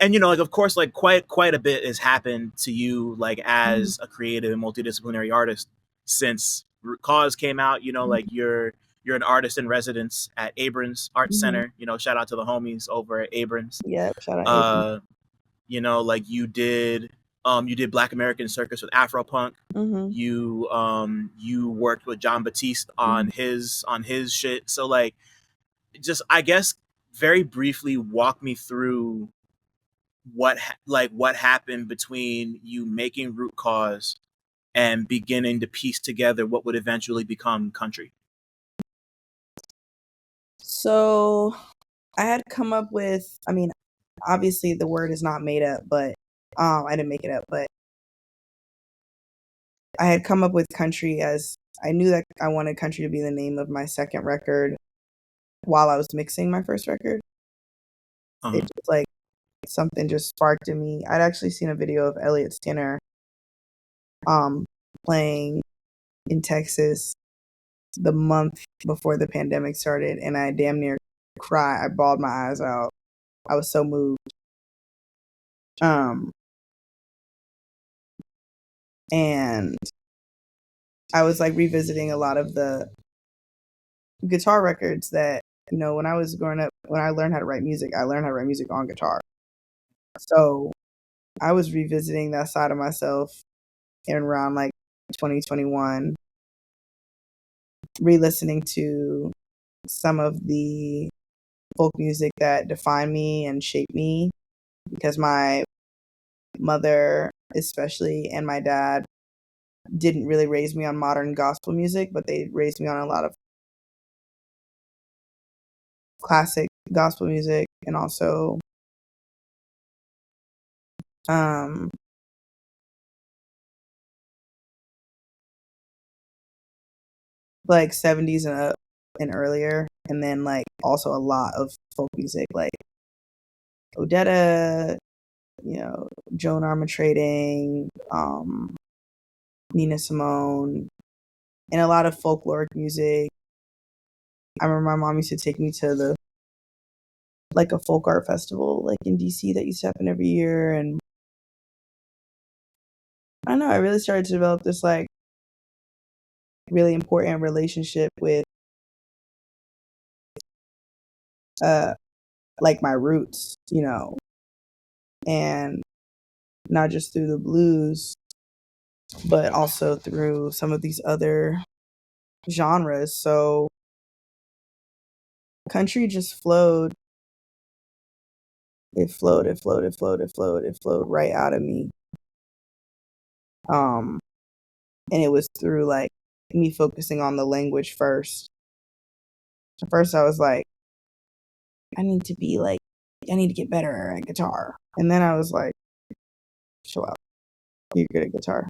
and you know, like of course, like quite a bit has happened to you like Mhm. as a creative and multidisciplinary artist since Root Cause came out, you know, like you're an artist in residence at Abrams Art Mhm. Center, you know, shout out to the homies over at Abrams. Yep. Shout out April. uh you know, like you did Black American Circus with Afropunk. Mhm. You worked with John Batiste Mhm. on his shit. So like just I guess very briefly walk me through what happened between you making Root Cause and beginning to piece together what would eventually become Cuntry. So I had come up with. I mean, obviously the word is not made up, but I didn't make it up, but I had come up with country as I knew that I wanted country to be the name of my second record while I was mixing my first record. It Uh-huh. just like something just sparked in me. I'd actually seen a video of Elliot Skinner um playing in Texas the month before the pandemic started, and I damn near cried. I bawled my eyes out. I was so moved. Um and I was like revisiting a lot of the guitar records that, when I was growing up, when I learned how to write music, I learned how to write music on guitar. So I was revisiting that side of myself in around like 2021, re-listening to some of the folk music that defined me and shaped me, because my mother especially and my dad didn't really raise me on modern gospel music, but they raised me on a lot of classic gospel music, and also um like 70s and up and earlier, and then like also a lot of folk music like Odetta, Joan Armatrading, Nina Simone, and a lot of folkloric music. I remember my mom used to take me to the like a folk art festival like in DC that used to happen every year, and I don't know, I really started to develop this like really important relationship with uh like my roots, and not just through the blues, but also through some of these other genres. So country just flowed. It flowed, it flowed, it flowed, it flowed, it flowed right out of me. Um, and it was through like me focusing on the language first. At first, I was like, I need to be like, I need to get better at guitar. And then I was like, chill out, you're good at guitar.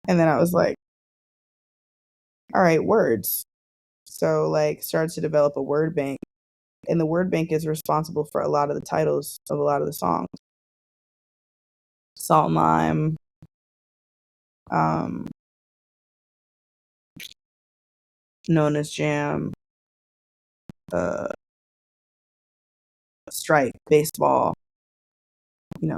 And then I was like, all right, words. So like started to develop a word bank. And the word bank is responsible for a lot of the titles of a lot of the songs. Salt and Lime, um, known as Jam, uh, strike, baseball,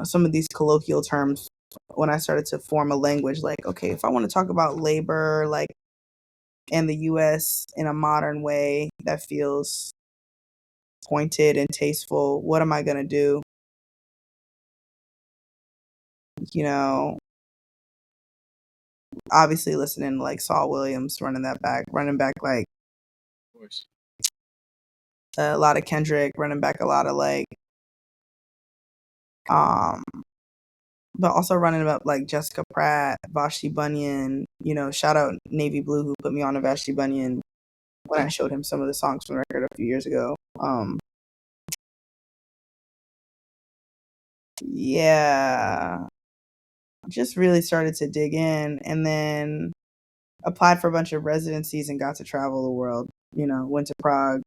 some of these colloquial terms. When I started to form a language, like, okay, if I want to talk about labor, like, in the US in a modern way that feels pointed and tasteful, what am I going to do? You know, obviously listening to like Saul Williams, running back like Of course. a lot of Kendrick, running back a lot of like, um, but also running up like Jessica Pratt, Vashti Bunyan, shout out Navy Blue who put me on to Vashti Bunyan when I showed him some of the songs from the record a few years ago. Yeah, just really started to dig in and then applied for a bunch of residencies and got to travel the world. Went to Prague,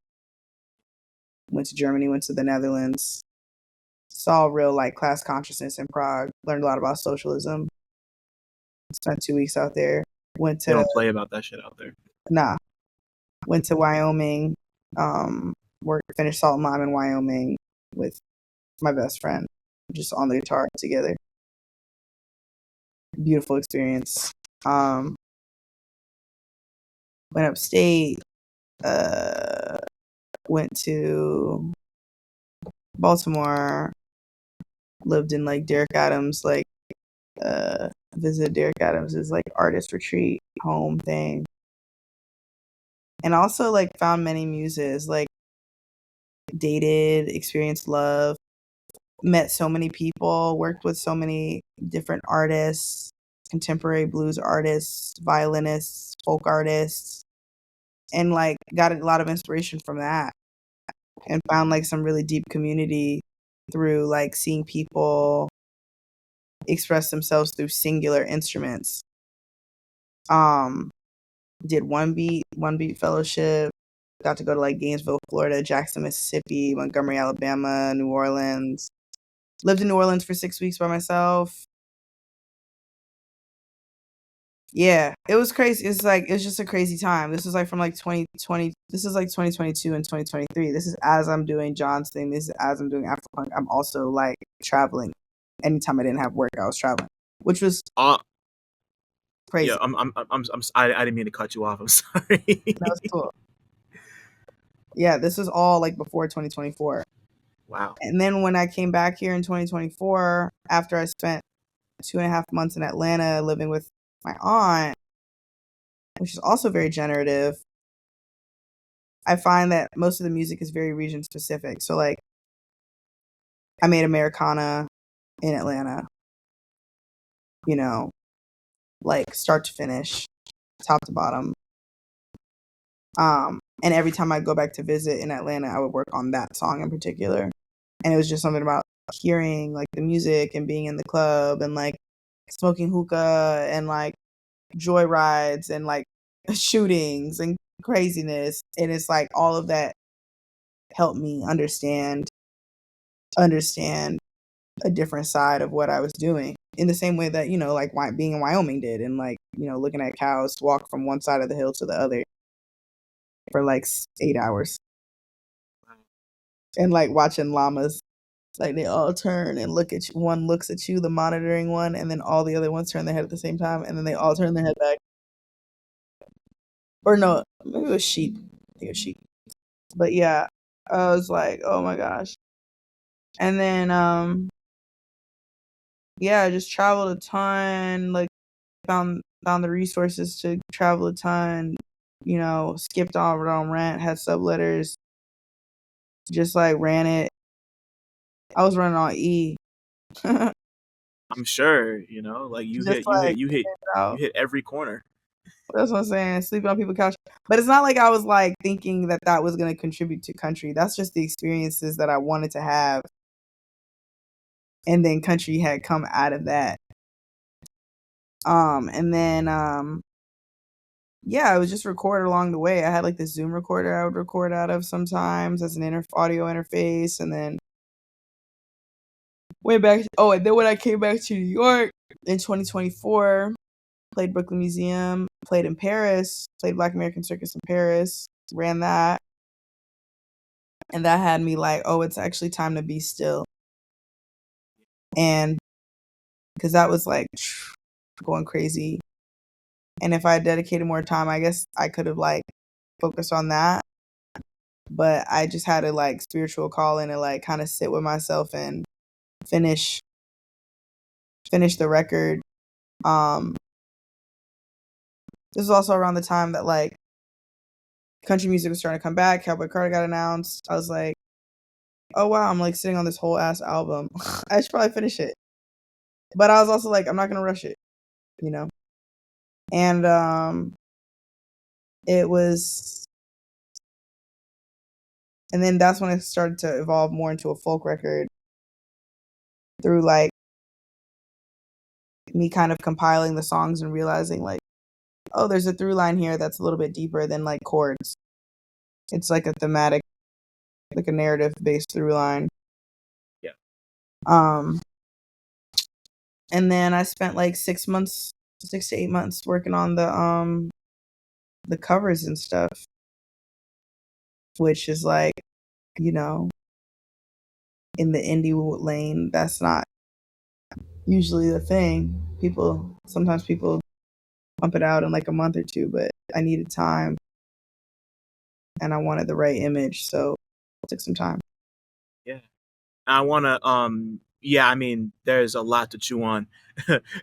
went to Germany, went to the Netherlands, saw real like class consciousness in Prague, learned a lot about socialism, spent 2 weeks out there, went They to, don't play about that shit out there. nah, went to Wyoming, um, finished Salt and Lime in Wyoming with my best friend, just on the guitar together. Beautiful experience. Went upstate, went to Baltimore, lived in like Derek Adams, like visited Derek Adams's like artist retreat home thing. And also like found many muses, like dated, experienced love, met so many people, worked with so many different artists, contemporary blues artists, violinists, folk artists, and like got a lot of inspiration from that and found like some really deep community through like seeing people express themselves through singular instruments. Um, did one beat fellowship, got to go to like Gainesville, Florida, Jackson, Mississippi, Montgomery, Alabama, New Orleans. Lived in New Orleans for 6 weeks by myself. Yeah, it was crazy. It's just a crazy time. This is like from like 2020. This is like 2022 and 2023. This is as I'm doing John's thing. This is as I'm doing Afropunk. I'm also like traveling. Anytime I didn't have work, I was traveling, which was Uh, yeah, crazy. I didn't mean to cut you off. I'm sorry. That was cool. Yeah, this was all like before 2024. Wow. And then when I came back here in 2024, after I spent 2.5 months in Atlanta living with my aunt, which is also very generative, I find that most of the music is very region specific. So like I made Americana in Atlanta, you know, like start to finish, top to bottom. And every time I go back to visit in Atlanta, I would work on that song in particular. And it was just something about hearing like the music and being in the club and like smoking hookah and like joy rides and like shootings and craziness. And it's like all of that helped me understand a different side of what I was doing in the same way that, like being in Wyoming did and like, looking at cows walk from one side of the hill to the other for like 8 hours and like watching llamas. Like they all turn and look at you. One looks at you, the monitoring one, and then all the other ones turn their head at the same time, and then they all turn their head back. Or no, maybe it was sheep. I think it was sheep. But yeah, I was like, oh my gosh. And then yeah, I just traveled a ton, like found found the resources to travel a ton, skipped out on rent, had subletters, just like ran it. I was running on E. Just I'm sure, like like you out. hit every corner. That's what I'm saying. Sleeping on people's couch. But it's not like I was like thinking that that was going to contribute to country. That's just the experiences that I wanted to have. And then country had come out of that. And then yeah, I would just record along the way. I had like this Zoom recorder I would record out of sometimes as an audio interface, and then went back. Oh, and then when I came back to New York in 2024, played Brooklyn Museum, played in Paris, played Black American Circus in Paris, ran that, and that had me like, oh, it's actually time to be still, and because that was like going crazy. And if I had dedicated more time, I guess I could have like focused on that. But I just had a like spiritual calling to like kind of sit with myself and finish the record. Um this was also around the time that like country music was starting to come back. Cowboy Carter got announced. I was like, oh wow, I'm like sitting on this whole ass album. I should probably finish it. But I was also like, I'm not gonna rush it, you know? And it was and then that's when it started to evolve more into a folk record through like me kind of compiling the songs and realizing like, oh, there's a through line here that's a little bit deeper than like chords. It's like a thematic, like a narrative based through line. Yeah. Um, and then I spent like 6 to 8 months working on the covers and stuff, which is like, you know, in the indie lane, that's not usually the thing. Sometimes people pump it out in like a month or two, but I needed time and I wanted the right image, so it took some time. Yeah. I want to yeah, I mean, there's a lot to chew on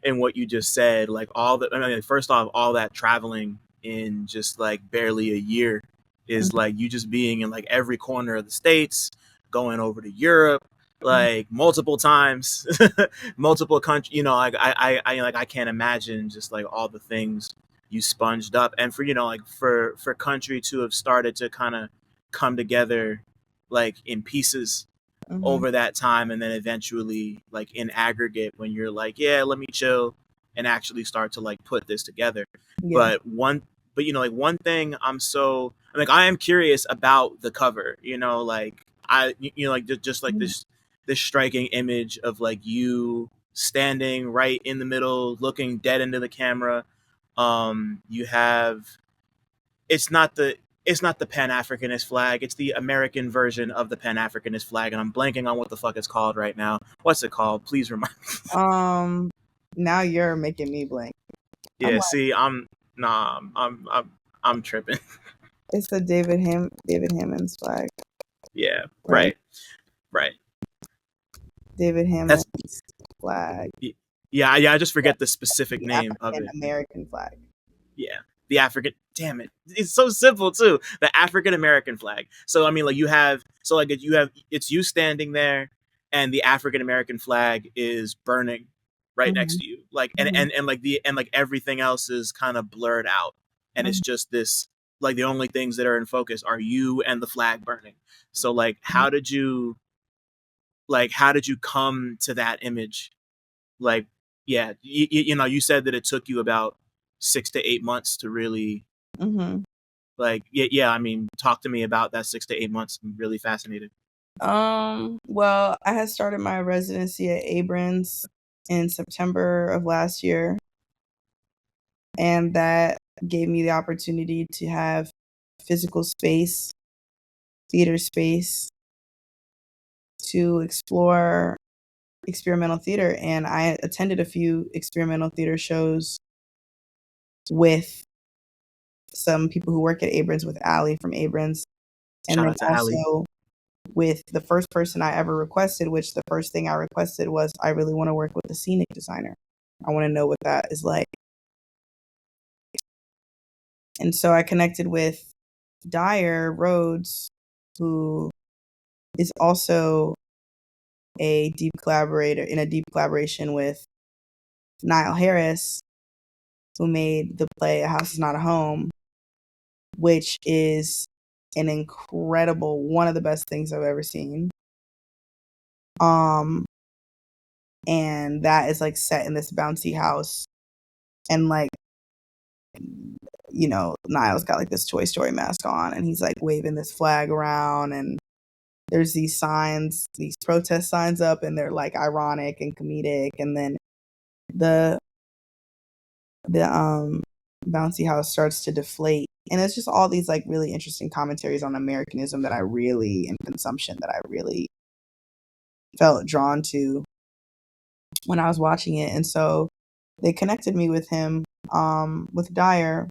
in what you just said. Like I mean, first off, all that traveling in just like barely a year is Mhm, like you just being in like every corner of the states, going over to Europe mhm, like multiple times, multiple countries. Like like I can't imagine just like all the things you sponged up, and for like for country to have started to kind of come together like in pieces mhm. over that time, and then eventually like in aggregate when you're like, yeah, let me chill and actually start to like put this together. Yeah. But like one thing like I am curious about the cover, like like just like Mhm, this striking image of like you standing right in the middle looking dead into the camera. You have it's not the Pan Africanist flag. It's the American version of the Pan Africanist flag, and I'm blanking on what the fuck it's called right now. What's it called? Please remind. Um, now you're making me blank. I'm Yeah, like, see, I'm tripping. it's the David Hammond's flag, Yeah, right? right, right. David That's Hammond's flag, yeah. I just forget the specific the name of African it. American flag. Yeah, the African. Damn it, it's so simple too. The African American flag. So I mean, like it's you standing there, and the African American flag is burning right next Mhm, to you. Like mhm, and like everything else is kind of blurred out, and it's mhm, just this. Like the only things that are in focus are you and the flag burning. So like, mhm. how did you come to that image? Like, yeah, you said that it took you about 6 to 8 months to really Mhm. like, yeah. I mean, talk to me about that 6 to 8 months. I'm really fascinated. Well, I had started my residency at Abrams in September of last year, and that gave me the opportunity to have physical space, theater space to explore experimental theater. And I attended a few experimental theater shows with some people who work at Abrams, with Allie from Abrams, and Shout then out to Allie. also with the first person I ever requested, which the first thing I requested was I really want to work with a scenic designer. I want to know what that is like. And so I connected with Dyer Rhodes, who is also a deep collaborator in a deep collaboration with Niall Harris, who made the play A House is Not a Home, which is an incredible, one of the best things I've ever seen. Um, and that is like set in this bouncy house, and like, Niall's got like this Toy Story mask on, and he's like waving this flag around, and there's these signs, these protest signs up, and they're like ironic and comedic, and then the the bouncy house starts to deflate, and it's just all these like really interesting commentaries on Americanism that I really and consumption that I really felt drawn to when I was watching it. And so they connected me with him, with Dyer,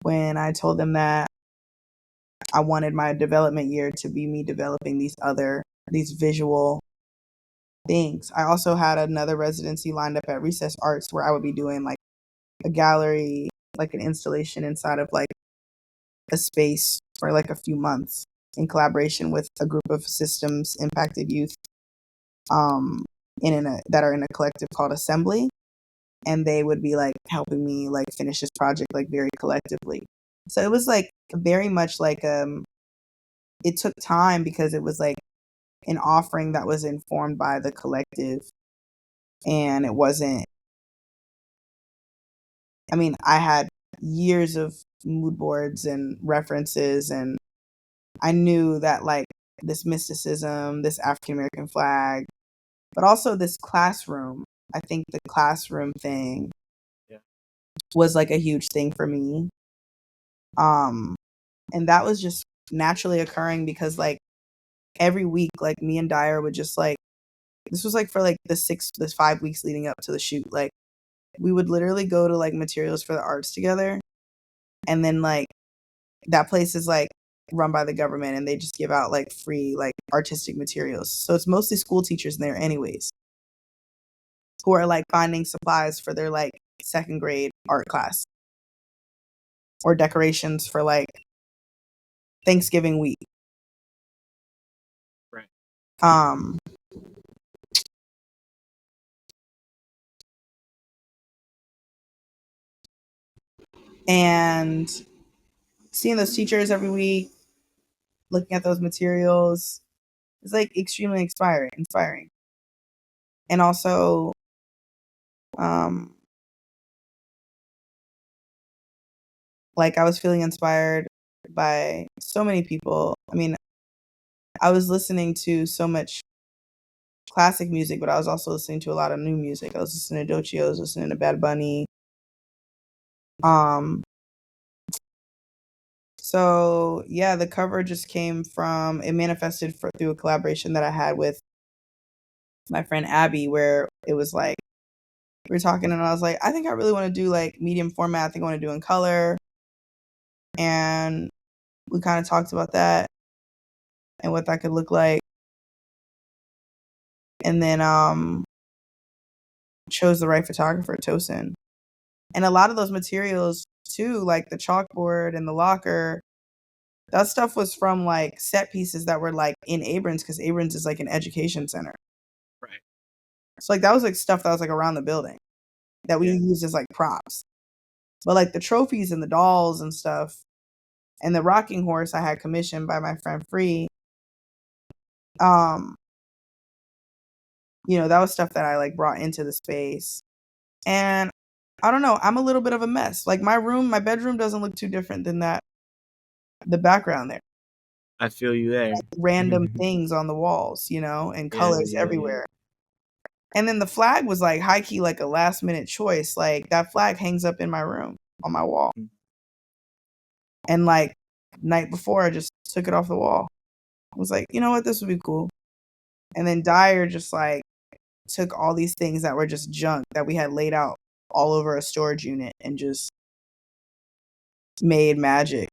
when I told them that I wanted my development year to be me developing these visual things. I also had another residency lined up at Recess Arts where I would be doing like a gallery, like an installation inside of like a space for like a few months in collaboration with a group of systems impacted youth, um that are in a collective called Assembly, and they would be like helping me like finish this project like very collectively. So it was like very much like it took time because it was like an offering that was informed by the collective, and it wasn't, I mean, I had years of mood boards and references, and I knew that like this mysticism, this African American flag, but also this classroom. I think the classroom thing Yeah. was like a huge thing for me. Um and that was just naturally occurring because like every week like me and Dyer would just like, this was like for like the 5 weeks leading up to the shoot, like we would literally go to like materials for the arts together, and then like that place is like run by the government, and they just give out like free like artistic materials. So it's mostly school teachers in there anyways, who are like finding supplies for their like second grade art class or decorations for like Thanksgiving week. Right. Um and seeing those teachers every week, looking at those materials, is like extremely inspiring. And also, um like I was feeling inspired by so many people. I mean, I was listening to so much classic music, but I was also listening to a lot of new music. I was listening to Doechii, I was listening to Bad Bunny. Um, so yeah, the cover just came from, it manifested through a collaboration that I had with my friend Abby, where it was like we were talking, and I was like, I think I really want to do like medium format. I think I want to do in color, and we kind of talked about that and what that could look like, and then chose the right photographer, Tosin. And a lot of those materials too, like the chalkboard and the locker, that stuff was from like set pieces that were like in Abrams, because Abrams is like an education center. Right. So like that was like stuff that was like around the building that we Yeah. used as like props. But like the trophies and the dolls and stuff, and the rocking horse I had commissioned by my friend Free, um, that was stuff that I like brought into the space. And I don't know, I'm a little bit of a mess. Like my bedroom doesn't look too different than that, the background there. I feel you there. Random things on the walls, and Yeah, colors yeah, yeah. everywhere. And then the flag was like high key, like a last minute choice. Like that flag hangs up in my room on my wall. Mm. And like night before, I just took it off the wall. I was like, you know what, this would be cool. And then Dyer just like took all these things that were just junk that we had laid out all over a storage unit and just made magic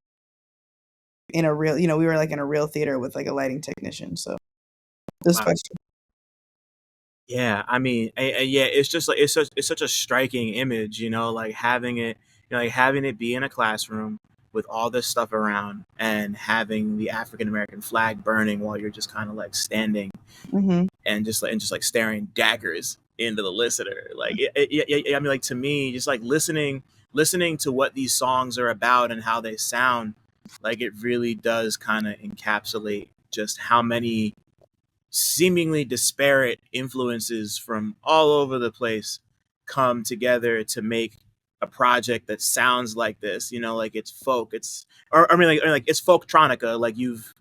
in a real, we were like in a real theater with like a lighting technician. So this Wow. special. Yeah, I mean, yeah, it's just like it's such a striking image, like having it like having it be in a classroom with all this stuff around and having the African American flag burning while you're just kind of like standing Mhm. and just like staring daggers into the listener. Like I mean, like to me, just like listening to what these songs are about and how they sound, like it really does kind of encapsulate just how many seemingly disparate influences from all over the place come together to make a project that sounds like this. You know, like it's folk. It's or I mean, like it's folktronica. Like you've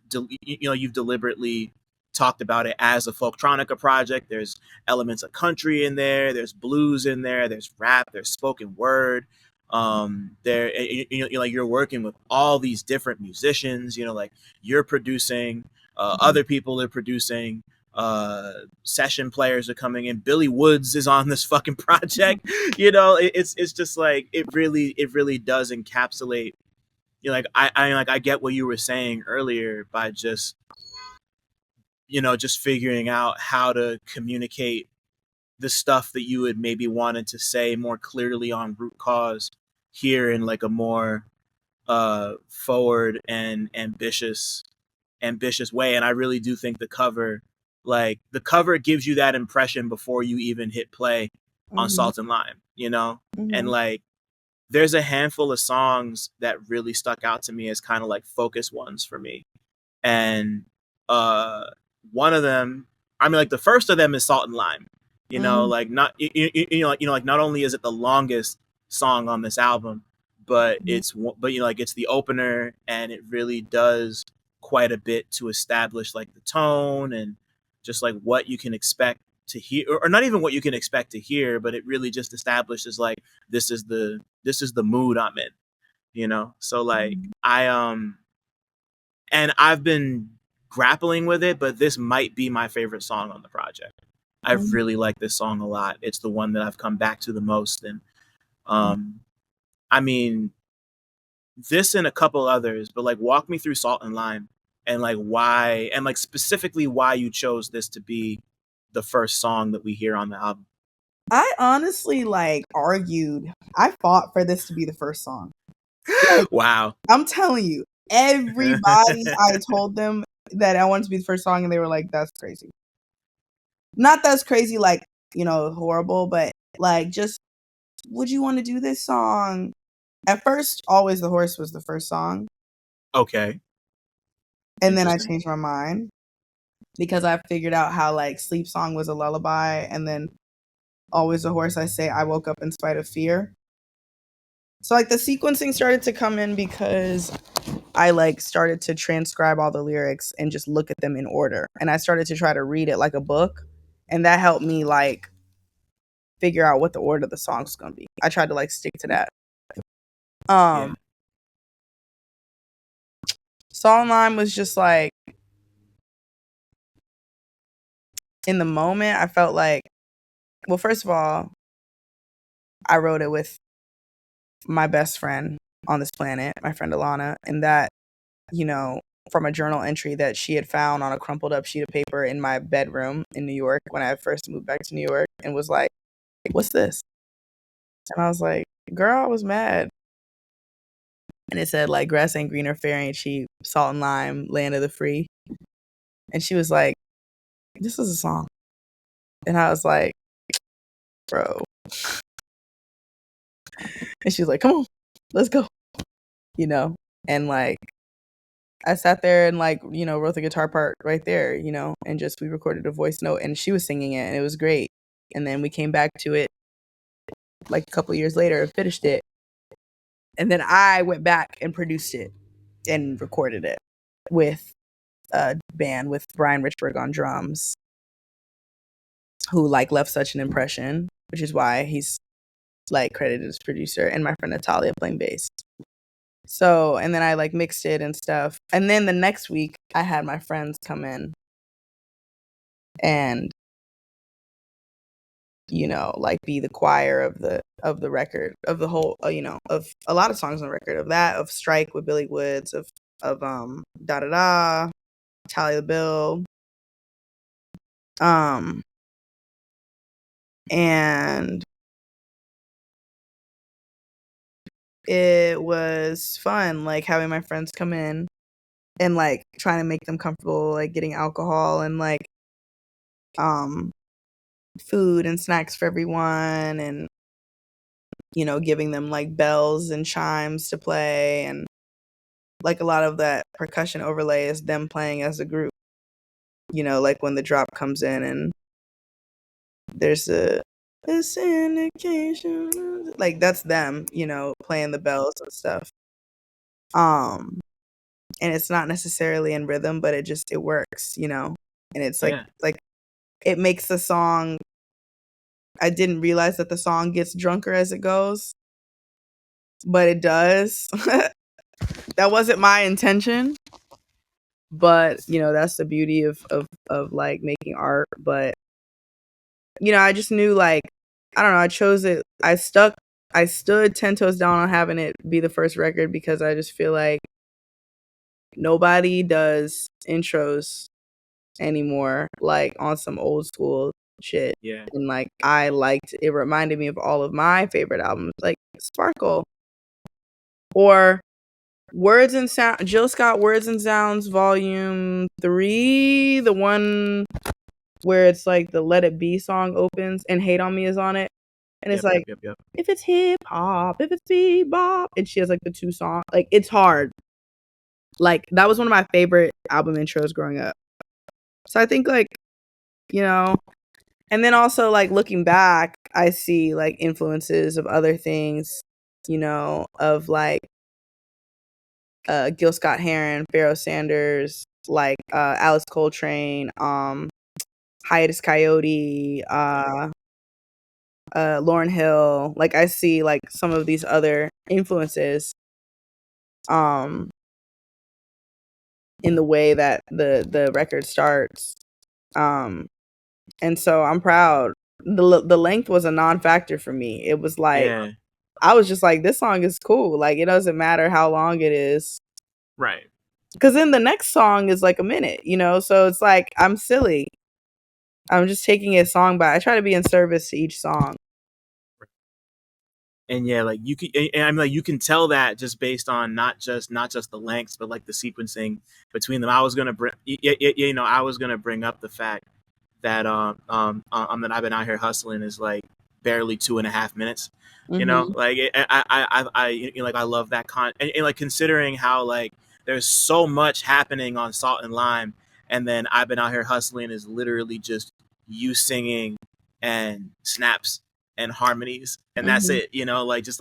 deliberately talked about it as a folktronica project. There's elements of country in there. There's blues in there. There's rap. There's spoken word. There, like you're working with all these different musicians. You know, like you're producing, Mhm. other people are producing, session players are coming in. Billy Woods is on this fucking project. You know, it's just like it really does encapsulate. You know, like I get what you were saying earlier by just just figuring out how to communicate the stuff that you had maybe wanted to say more clearly on root cause here in like a more forward and ambitious way. And I really do think the cover gives you that impression before you even hit play on Mhm. Salt and Lime, and Mhm. like there's a handful of songs that really stuck out to me as kind of like focus ones for me. And uh one of them, I mean, like the first of them is Salt and Lime. Mhm. Like not like not only is it the longest song on this album, but Mhm. like it's the opener, and it really does quite a bit to establish like the tone and just like what you can expect to hear, or not even what you can expect to hear, but it really just establishes like this is the mood I'm in. So like Mhm. and I've been grappling with it, but this might be my favorite song on the project. I Mhm. really like this song a lot. It's the one that I've come back to the most. And um, I mean, this and a couple others, but like walk me through Salt and Lime and like why, and like specifically why you chose this to be the first song that we hear on the album. I honestly like argued. I fought for this to be the first song. Like Wow. I'm telling you, everybody I told them that I wanted to be the first song, and they were like, "That's crazy." Not that's crazy, like horrible, but like just would you want to do this song? At first, always the horse was the first song, Okay. and then I Interesting. changed my mind because I figured out how like sleep song was a lullaby, and then always the horse I say I woke up in spite of fear. So like the sequencing started to come in because I like started to transcribe all the lyrics and just look at them in order. And I started to try to read it like a book. And that helped me like figure out what the order of the song's gonna be. I tried to like stick to that. Yeah. Um Song Line was just like in the moment I felt like, well, first of all, I wrote it with my best friend on this planet, my friend Alana, and that, you know, from a journal entry that she had found on a crumpled up sheet of paper in my bedroom in New York when I first moved back to New York, and was like, "What's this?" And I was like, "Girl, I was mad." And it said like grass ain't greener, fair ain't cheap, salt and lime, land of the free. And she was like, "This is a song." And I was like, "Bro." And she was like, "Come on, let's go." You know? And like I sat there and like, wrote the guitar part right there, and just we recorded a voice note and she was singing it and it was great. And then we came back to it like a couple years later and finished it. And then I went back and produced it and recorded it with a band with Brian Richburg on drums, who like left such an impression, which is why he's like credited as producer, and my friend Natalia playing bass. So, and then I like mixed it and stuff. And then the next week I had my friends come in and like be the choir of the record, of the whole, of a lot of songs on the record, of that, of Strike with Billy Woods, of Da Da Da, Tally the Bill, um, and it was fun, like having my friends come in and like trying to make them comfortable, like getting alcohol and like um food and snacks for everyone, and giving them like bells and chimes to play, and like a lot of that percussion overlay is them playing as a group. Like when the drop comes in and there's a syndication, like that's them, playing the bells and stuff. Um, and it's not necessarily in rhythm, but it works, and it's like Yeah, it makes the song. I didn't realize that the song gets drunker as it goes, but it does. That wasn't my intention, but that's the beauty of like making art. But I just knew, like, I don't know, I chose it. I stood 10 toes down on having it be the first record because I just feel like nobody does intros anymore, like on some old school shit. yeah, And like I liked it, reminded me of all of my favorite albums, like Sparkle or Words and Sound, Jill Scott Words and Sounds Volume 3, the one where it's like the Let It Be song opens and Hate on Me is on it. And it's yep, like, yep, yep, yep. if it's hip hop, if it's bebop, and she has like the two songs. Like it's hard. Like that was one of my favorite album intros growing up. So I think like, you know, and then also like looking back, I see like influences of other things, of like Gil Scott Heron, Pharoah Sanders, like Alice Coltrane, Hiatus Coyote, Lauryn Hill. Like I see like some of these other influences um in the way that the record starts. Um and so I'm proud. The length was a non-factor for me. It was like Yeah, I was just like, this song is cool. Like it doesn't matter how long it is. right. Cause then the next song is like a minute, so it's like I'm silly. I'm just taking a song by. I try to be in service to each song. And yeah, like you can, and I'm like you can tell that just based on not just the lengths, but like the sequencing between them. I was gonna bring, I was gonna bring up the fact that that I've been out here hustling is like barely 2.5 minutes. Mhm. Like like I love that and like considering how like there's so much happening on Salt and Lime, and then I've been out here hustling is literally just you singing and snaps and harmonies, and that's Mhm. it. Like just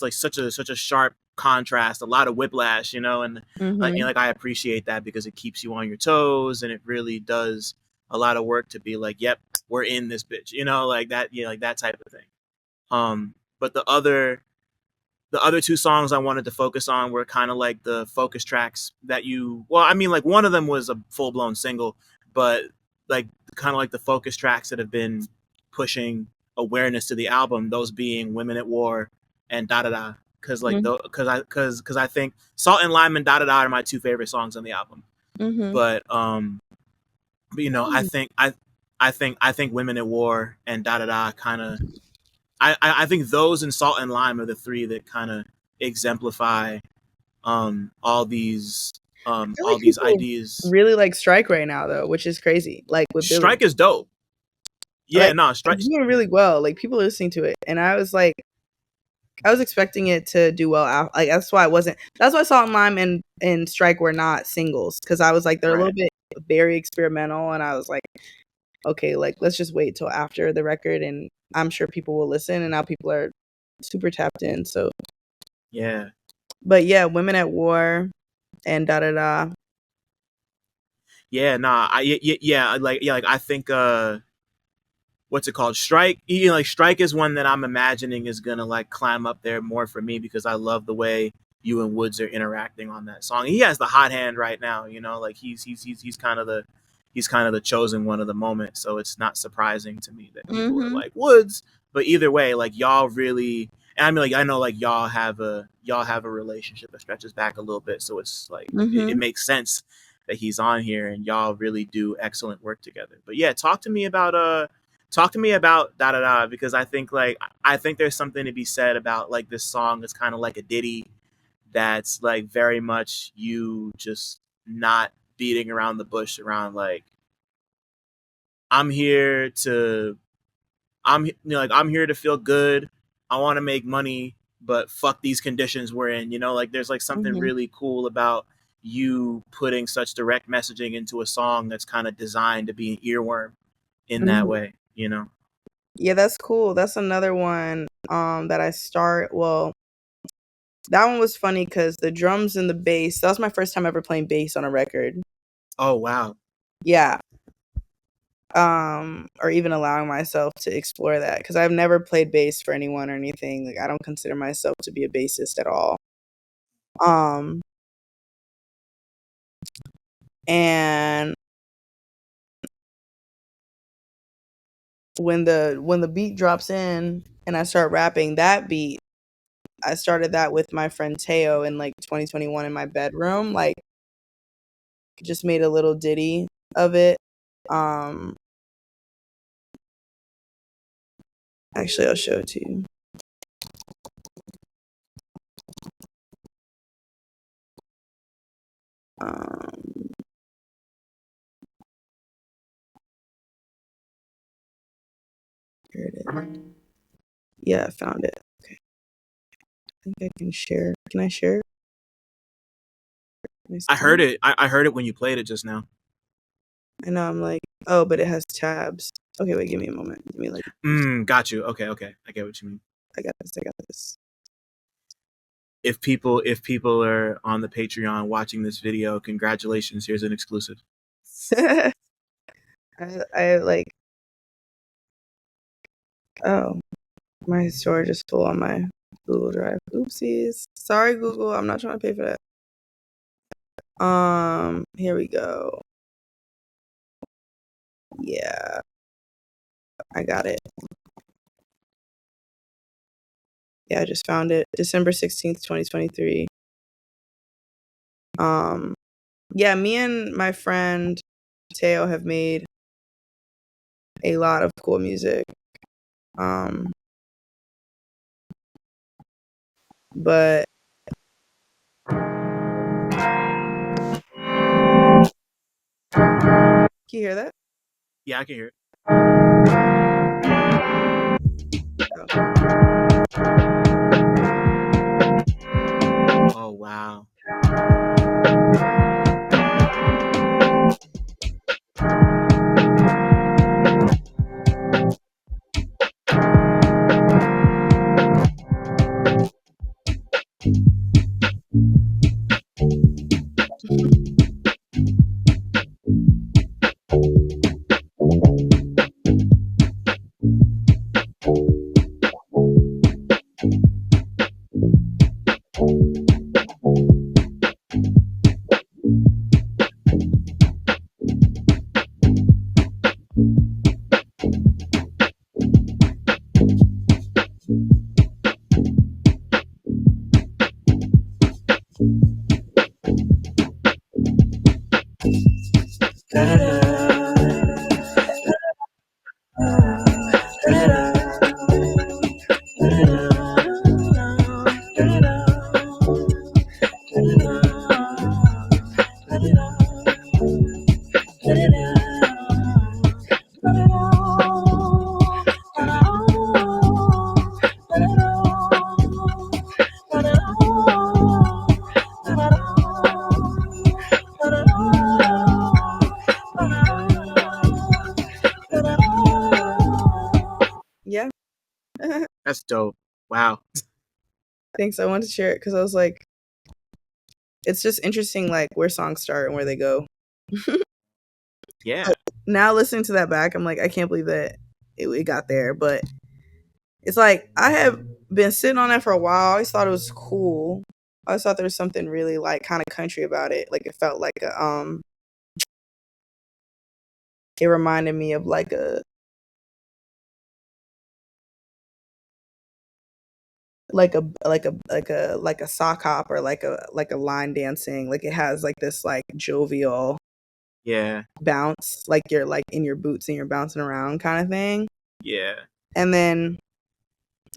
like such a sharp contrast, a lot of whiplash, and Mhm. like I appreciate that because it keeps you on your toes, and it really does a lot of work to be like, yep, we're in this bitch, like that, like that type of thing. But the other two songs I wanted to focus on were kind of like the focus tracks that well, I mean, like one of them was a full blown single, but like kind of like the focus tracks that have been pushing awareness to the album, those being Women at War and Da Da Da. Cause like Mhm. cause I think Salt and Lime and Da Da Da are my two favorite songs on the album. Mhm. But I think Women at War and Da Da Da kind of I think those and Salt and Lime are the three that kind of exemplify I feel all like these people ideas. really like Strike right now though, which is crazy. Like with Billy. Strike is dope. Yeah, Like no, it's Strike. doing Yeah, really well. Like people are listening to it. And I was expecting it to do well. Like that's why Salt and Lime and Strike were not singles. Cause I was like, they're a little right. bit very experimental. And I was like, okay, like let's just wait till after the record and I'm sure people will listen, and now people are super tapped in. So Yeah, but yeah, Women at War and Da Da Da. yeah, nah, yeah, like yeah, like I think what's it called? Strike. Like Strike is one that I'm imagining is gonna like climb up there more for me because I love the way you and Woods are interacting on that song. He has the hot hand right now. Like he's kind of the chosen one of the moment. So it's not surprising to me that people are Mhm. like Woods. But either way, like y'all really, and I mean, like I know like y'all have a relationship that stretches back a little bit. So it's like it Mhm. makes sense that he's on here, and y'all really do excellent work together. But yeah, Talk to me about da da da because I think there's something to be said about like this song that's kind of like a ditty that's like very much you just not beating around the bush around like I'm here to I'm here to feel good. I want to make money, but fuck these conditions we're in. You know, like there's like something Hmm. really cool about you putting such direct messaging into a song that's kind of designed to be an earworm in that Hmm. way, you know? Yeah, that's cool. That's another one that I start. Well, that one was funny because the drums and the bass. That was my first time ever playing bass on a record. Oh wow. Yeah, or even allowing myself to explore that because I've never played bass for anyone or anything. Like I don't consider myself to be a bassist at all. Um, and when the beat drops in and I start rapping that beat, I started that with my friend Teo in like 2021 in my bedroom. Like just made a little ditty of it. Um, Actually, I'll show it to you. Um, Here it is. Yeah, I found it. Okay, I think I can share. Can I share? Can I I see heard it? it. I heard it when you played it just now. I know I'm like, oh, but it has tabs. Okay, wait, give me a moment. Give me like, Got you. Okay, okay. I get what you mean. I got this. I got this. If people are on the Patreon watching this video, congratulations. Here's an exclusive. I like. Oh, my storage is full on my Google Drive. Oopsies. Sorry, Google. I'm not trying to pay for that. Here we go. Yeah, I got it. Yeah, I just found it. December 16th, 2023. Um, yeah, me and my friend Teo have made a lot of cool music. Um, but can you hear that? Yeah, I can hear it. Oh. Oh wow. Yeah. That's dope. Wow. Thanks. I wanted to share it because I was like, it's just interesting, like where songs start and where they go. Yeah. Like, now listening to that back, I'm like, I can't believe that it got there. But it's like I have been sitting on that for a while. I always thought it was cool. I always thought there was something really like kind of country about it. Like it felt like a it reminded me of like a sock hop or like a line dancing. Like it has like this like jovial Yeah. bounce, like you're like in your boots and you're bouncing around kind of thing. Yeah. And then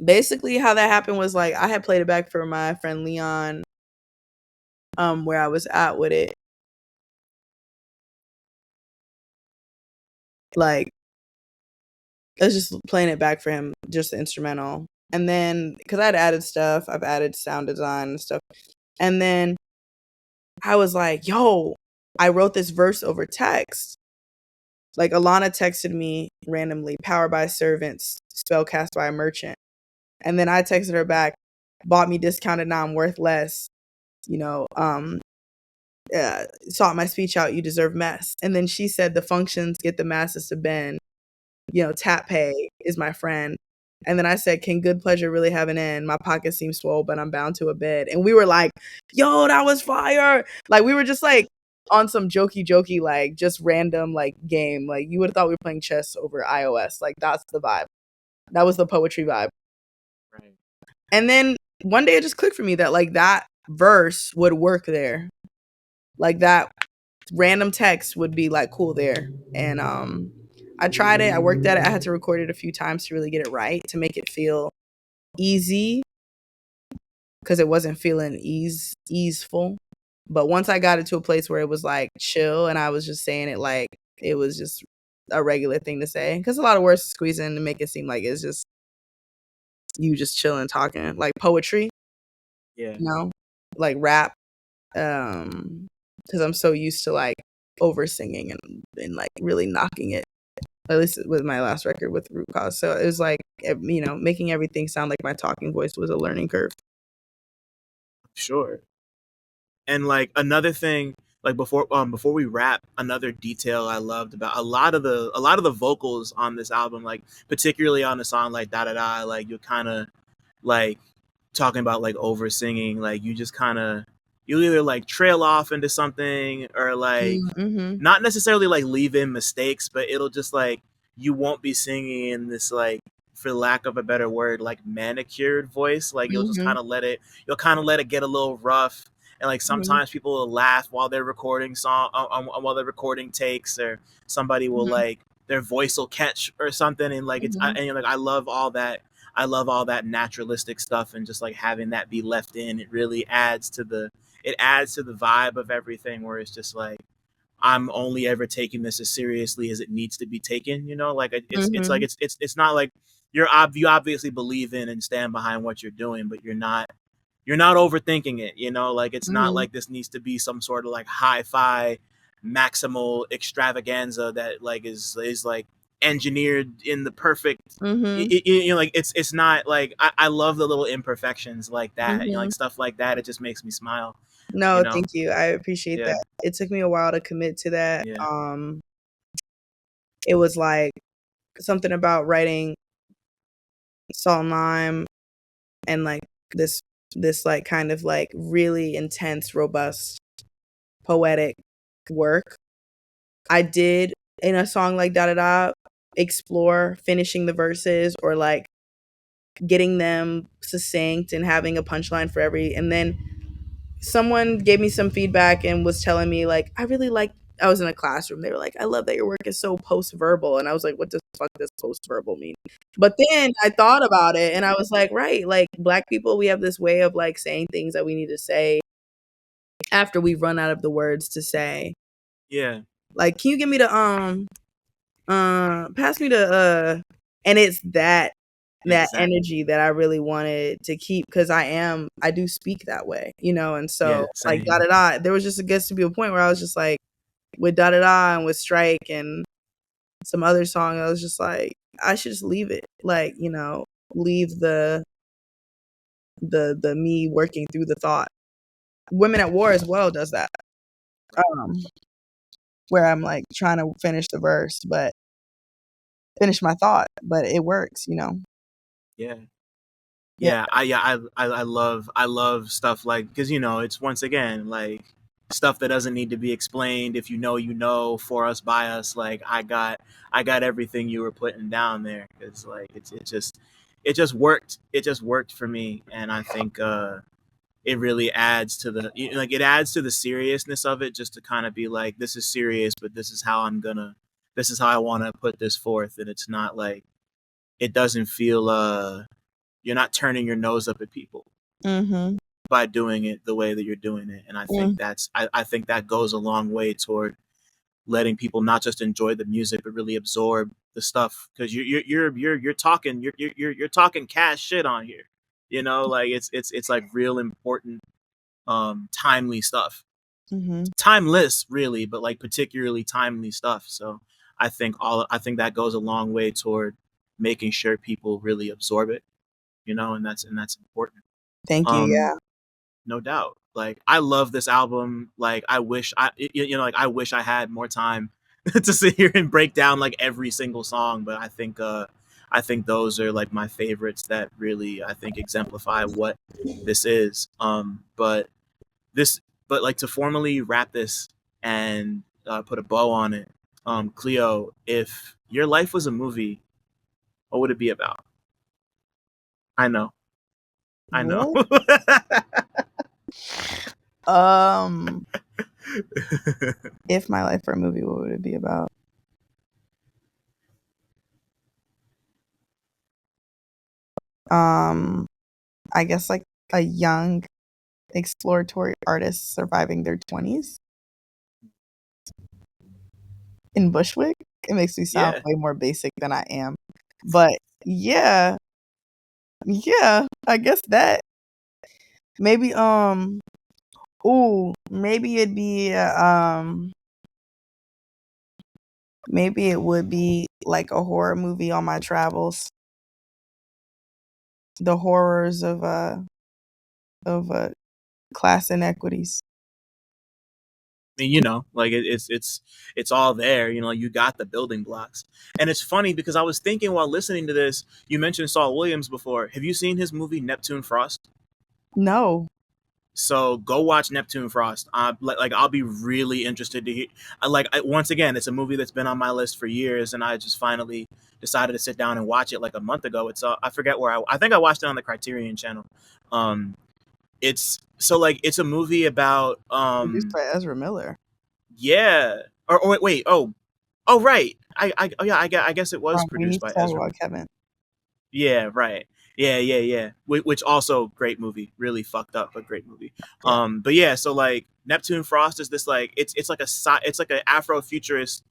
basically how that happened was like I had played it back for my friend Leon, where I was at with it. Like I was just playing it back for him, just the instrumental. And then because I'd added stuff, I've added sound design and stuff. And then I was like, yo, I wrote this verse over text. Like Alana texted me randomly, powered by servants, spell cast by a merchant. And then I texted her back, bought me discounted, now I'm worth less. You know, sought my speech out, you deserve mess. And then she said the functions get the masses to bend. You know, tap pay is my friend. And then I said, can good pleasure really have an end? My pocket seems swole, but I'm bound to a bed. And we were like, yo, that was fire. Like we were just like on some jokey, like just random like game. Like you would have thought we were playing chess over iOS. Like that's the vibe. That was the poetry vibe. Right. And then one day it just clicked for me that like that verse would work there. Like that random text would be like cool there. And I tried it, I worked at it. I had to record it a few times to really get it right, to make it feel easy, because it wasn't feeling easeful. But once I got it to a place where it was like chill and I was just saying it like it was just a regular thing to say, because a lot of words to squeeze in to make it seem like it's just you just chilling talking like poetry, Yeah. you know, like rap. Because I'm so used to like over singing and like really knocking it, at least with my last record with Root Cause. So it was like, you know, making everything sound like my talking voice was a learning curve. Sure. And like another thing, like before we wrap, another detail I loved about a lot of the vocals on this album, like particularly on the song like Da Da Da, like you're kind of like talking about like over singing, like you just kind of you either like trail off into something or like Mm-hmm. not necessarily like leave in mistakes, but it'll just like you won't be singing in this like, for lack of a better word, like manicured voice. Like you'll just Mm-hmm. you'll kind of let it get a little rough. And like Mm-hmm. sometimes people will laugh while they're recording while they're recording takes, or somebody will Mm-hmm. like their voice will catch or something, and like Mm-hmm. and like I love all that. I love all that naturalistic stuff, and just like having that be left in, it adds to the vibe of everything, where it's just like I'm only ever taking this as seriously as it needs to be taken. You know, like it's like Mm-hmm. it's not like you obviously believe in and stand behind what you're doing, but you're not overthinking it. You know, like it's not Mm-hmm. like this needs to be some sort of like hi-fi maximal extravaganza that like is like engineered in the perfect. Mm-hmm. You know, like it's not like I love the little imperfections like that. You know, Mm-hmm. like stuff like that. It just makes me smile. You No, know, thank you. I appreciate yeah, that. It took me a while to commit to that. yeah, It was like something about writing Salt and Lime and like this like kind of like really intense, robust, poetic work. I did in a song like Da Da Da explore finishing the verses or like getting them succinct and having a punchline for every, and then someone gave me some feedback and was telling me like I really like, I was in a classroom, they were like, I love that your work is so post verbal, and I was like, what the fuck does post verbal mean? But then I thought about it and I was like, right, like black people, we have this way of like saying things that we need to say after we run out of the words to say. yeah. Like, can you give me the pass me the and it's that Exactly. energy that I really wanted to keep, because I do speak that way, you know. And Yeah, so like Da same. Da Da, there was just, it gets to be a point where I was just like, with Da Da Da and with Strike and some other song, I was just like, I should just leave it, like, you know, leave the me working through the thought. Women at War as well does that, um where I'm like trying to finish the verse, but finish my thought, but it works, you know. Yeah. Yeah. I love stuff like, because it's once again like stuff that doesn't need to be explained. If for us, by us, like I got everything you were putting down there. It's like it just worked. It just worked for me, and I think it really adds to it adds to the seriousness of it, just to kind of be like, this is serious, but this is how I want to put this forth, and it's not like it doesn't feel you're not turning your nose up at people Mhm. by doing it the way that you're doing it. And I think Mm. I think that goes a long way toward letting people not just enjoy the music but really absorb the stuff, because you're talking you're talking cash shit on here, you know, like it's like real important timely stuff, Mhm. timeless really, but like particularly timely stuff. So I think that goes a long way toward making sure people really absorb it, you know, and that's important. Thank you. um Yeah. no doubt. Like I love this album. Like I wish you know, like I wish I had more time to sit here and break down like every single song, but I think those are like my favorites that really I think exemplify what this is. This but like to formally wrap this and put a bow on it, Cleo, if your life was a movie, what would it be about? I know. I know. What? Um, if my life were a movie, what would it be about? Um, I guess like a young exploratory artist surviving their 20s in Bushwick. It makes me sound Yeah. way more basic than I am. But yeah, yeah, I guess that maybe ooh, maybe it'd be maybe it would be like a horror movie on my travels. The horrors of class inequities. Mean, you know, like it's all there. You know, you got the building blocks, and it's funny because I was thinking while listening to this, you mentioned Saul Williams before. Have you seen his movie Neptune Frost? No. So go watch Neptune Frost. Like I'll be really interested to hear. Once again, it's a movie that's been on my list for years, and I just finally decided to sit down and watch it like a month ago. It's I forget where I think I watched it on the Criterion Channel. Um, it's so like it's a movie about Produced by Ezra Miller. yeah. Or wait, oh right. Oh yeah, I guess it was We produced need by to talk Ezra. about Kevin. Yeah, right. Yeah. Which also great movie. Really fucked up, but great movie. Yeah. But yeah, so like Neptune Frost is this like it's like it's like an Afrofuturist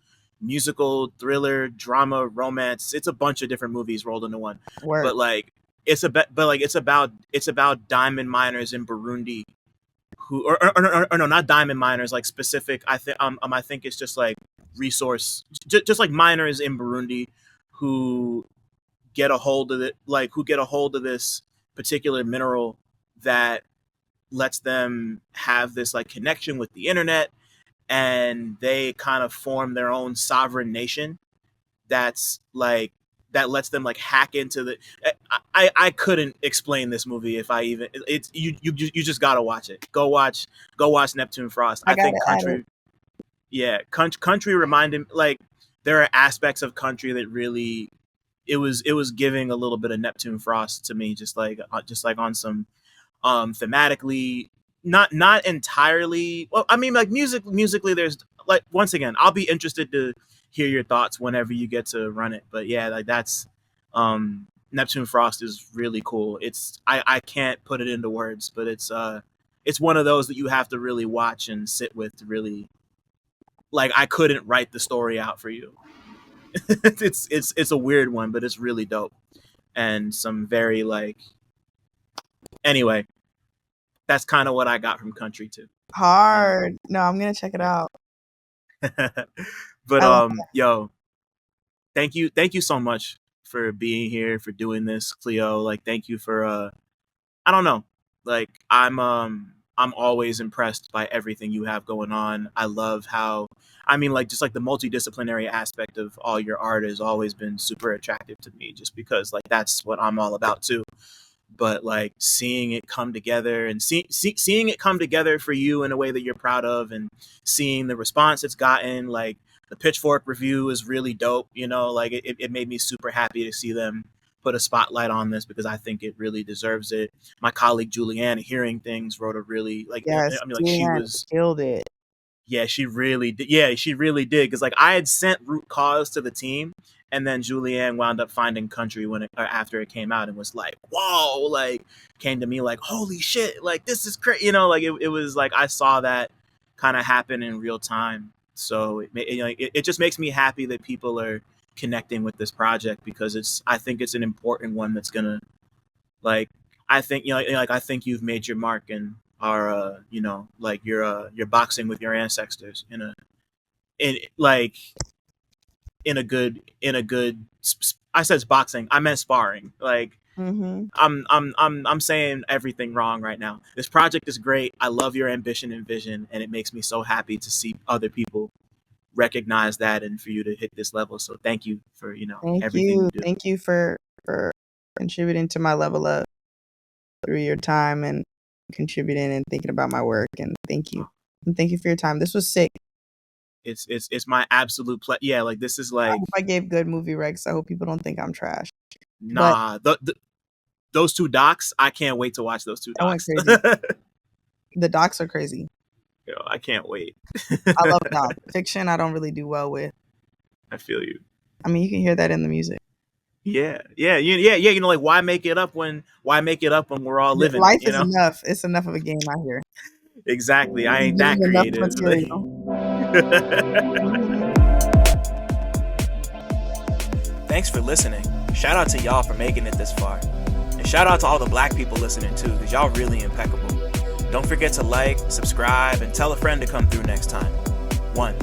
musical thriller drama romance. It's a bunch of different movies rolled into one. Work. But like it's about diamond miners in Burundi who or no, not diamond miners, like specific. I think it's just like resource, just like miners in Burundi who get a hold of it, like who get a hold of this particular mineral that lets them have this like connection with the internet, and they kind of form their own sovereign nation that's like that lets them like hack into the I couldn't explain this movie if I even it's you just gotta watch it. Go watch Neptune Frost. I I gotta think add it. Country, yeah, Country reminded, like there are aspects of Country that really it was giving a little bit of Neptune Frost to me, just like on some thematically, not entirely. Well, I mean, like musically there's like, once again, I'll be interested to hear your thoughts whenever you get to run it. But yeah, like that's Neptune Frost is really cool. I can't put it into words, but it's one of those that you have to really watch and sit with to really, like, I couldn't write the story out for you. It's a weird one, but it's really dope, and some very like, anyway, that's kind of what I got from Country too. Hard. No, I'm gonna check it Yeah. out. But I love yo, thank you so much for being here, for doing this, Cleo. Like thank you for I don't know. Like I'm always impressed by everything you have going on. I love how, I mean, like just like the multidisciplinary aspect of all your art has always been super attractive to me, just because like that's what I'm all about too. But like seeing it come together and seeing it come together for you in a way that you're proud of, and seeing the response it's gotten, like the Pitchfork review is really dope, you know, like it made me super happy to see them put a spotlight on this, because I think it really deserves it. My colleague Julianne, Hearing Things, wrote a really like, Yes, I mean, like she Julianne was, killed it. Yeah, she really did. Yeah, she really did. Because like I had sent Root Cause to the team, and then Julianne wound up finding Country when after it came out and was like, "Whoa!" Like came to me like, "Holy shit!" Like this is crazy. You know, like it was like I saw that kind of happen in real time. So it just makes me happy that people are connecting with this project because I think it's an important one that's gonna like I think like I think you've made your mark and are like you're boxing with your ancestors in like in a good I said boxing, I meant sparring. Like Mm-hmm. I'm saying everything wrong right now. This project is great. I love your ambition and vision, and it makes me so happy to see other people recognize that and for you to hit this level. So thank you for Thank everything you you. do. Thank you for contributing to my level up through your time and contributing and thinking about my work. And thank you. And thank you for your time. This was sick. It's my absolute yeah. Like this is I like hope I gave good movie recs. I hope people don't think I'm trash. But nah. Those two docs, I can't wait to watch those two I went docs. crazy. The docs are crazy. I can't wait. I love docs. Fiction I don't really do well with. I feel you. I mean, you can hear that in the music. Yeah. Like why make it up when we're all living it? Life is enough. It's enough of a game out here. Exactly. I ain't Given that enough creative. material. Mhm. Thanks for listening. Shout out to y'all for making it this far. And shout out to all the black people listening too, because y'all really impeccable. Don't forget to like, subscribe, and tell a friend to come through next time. 1.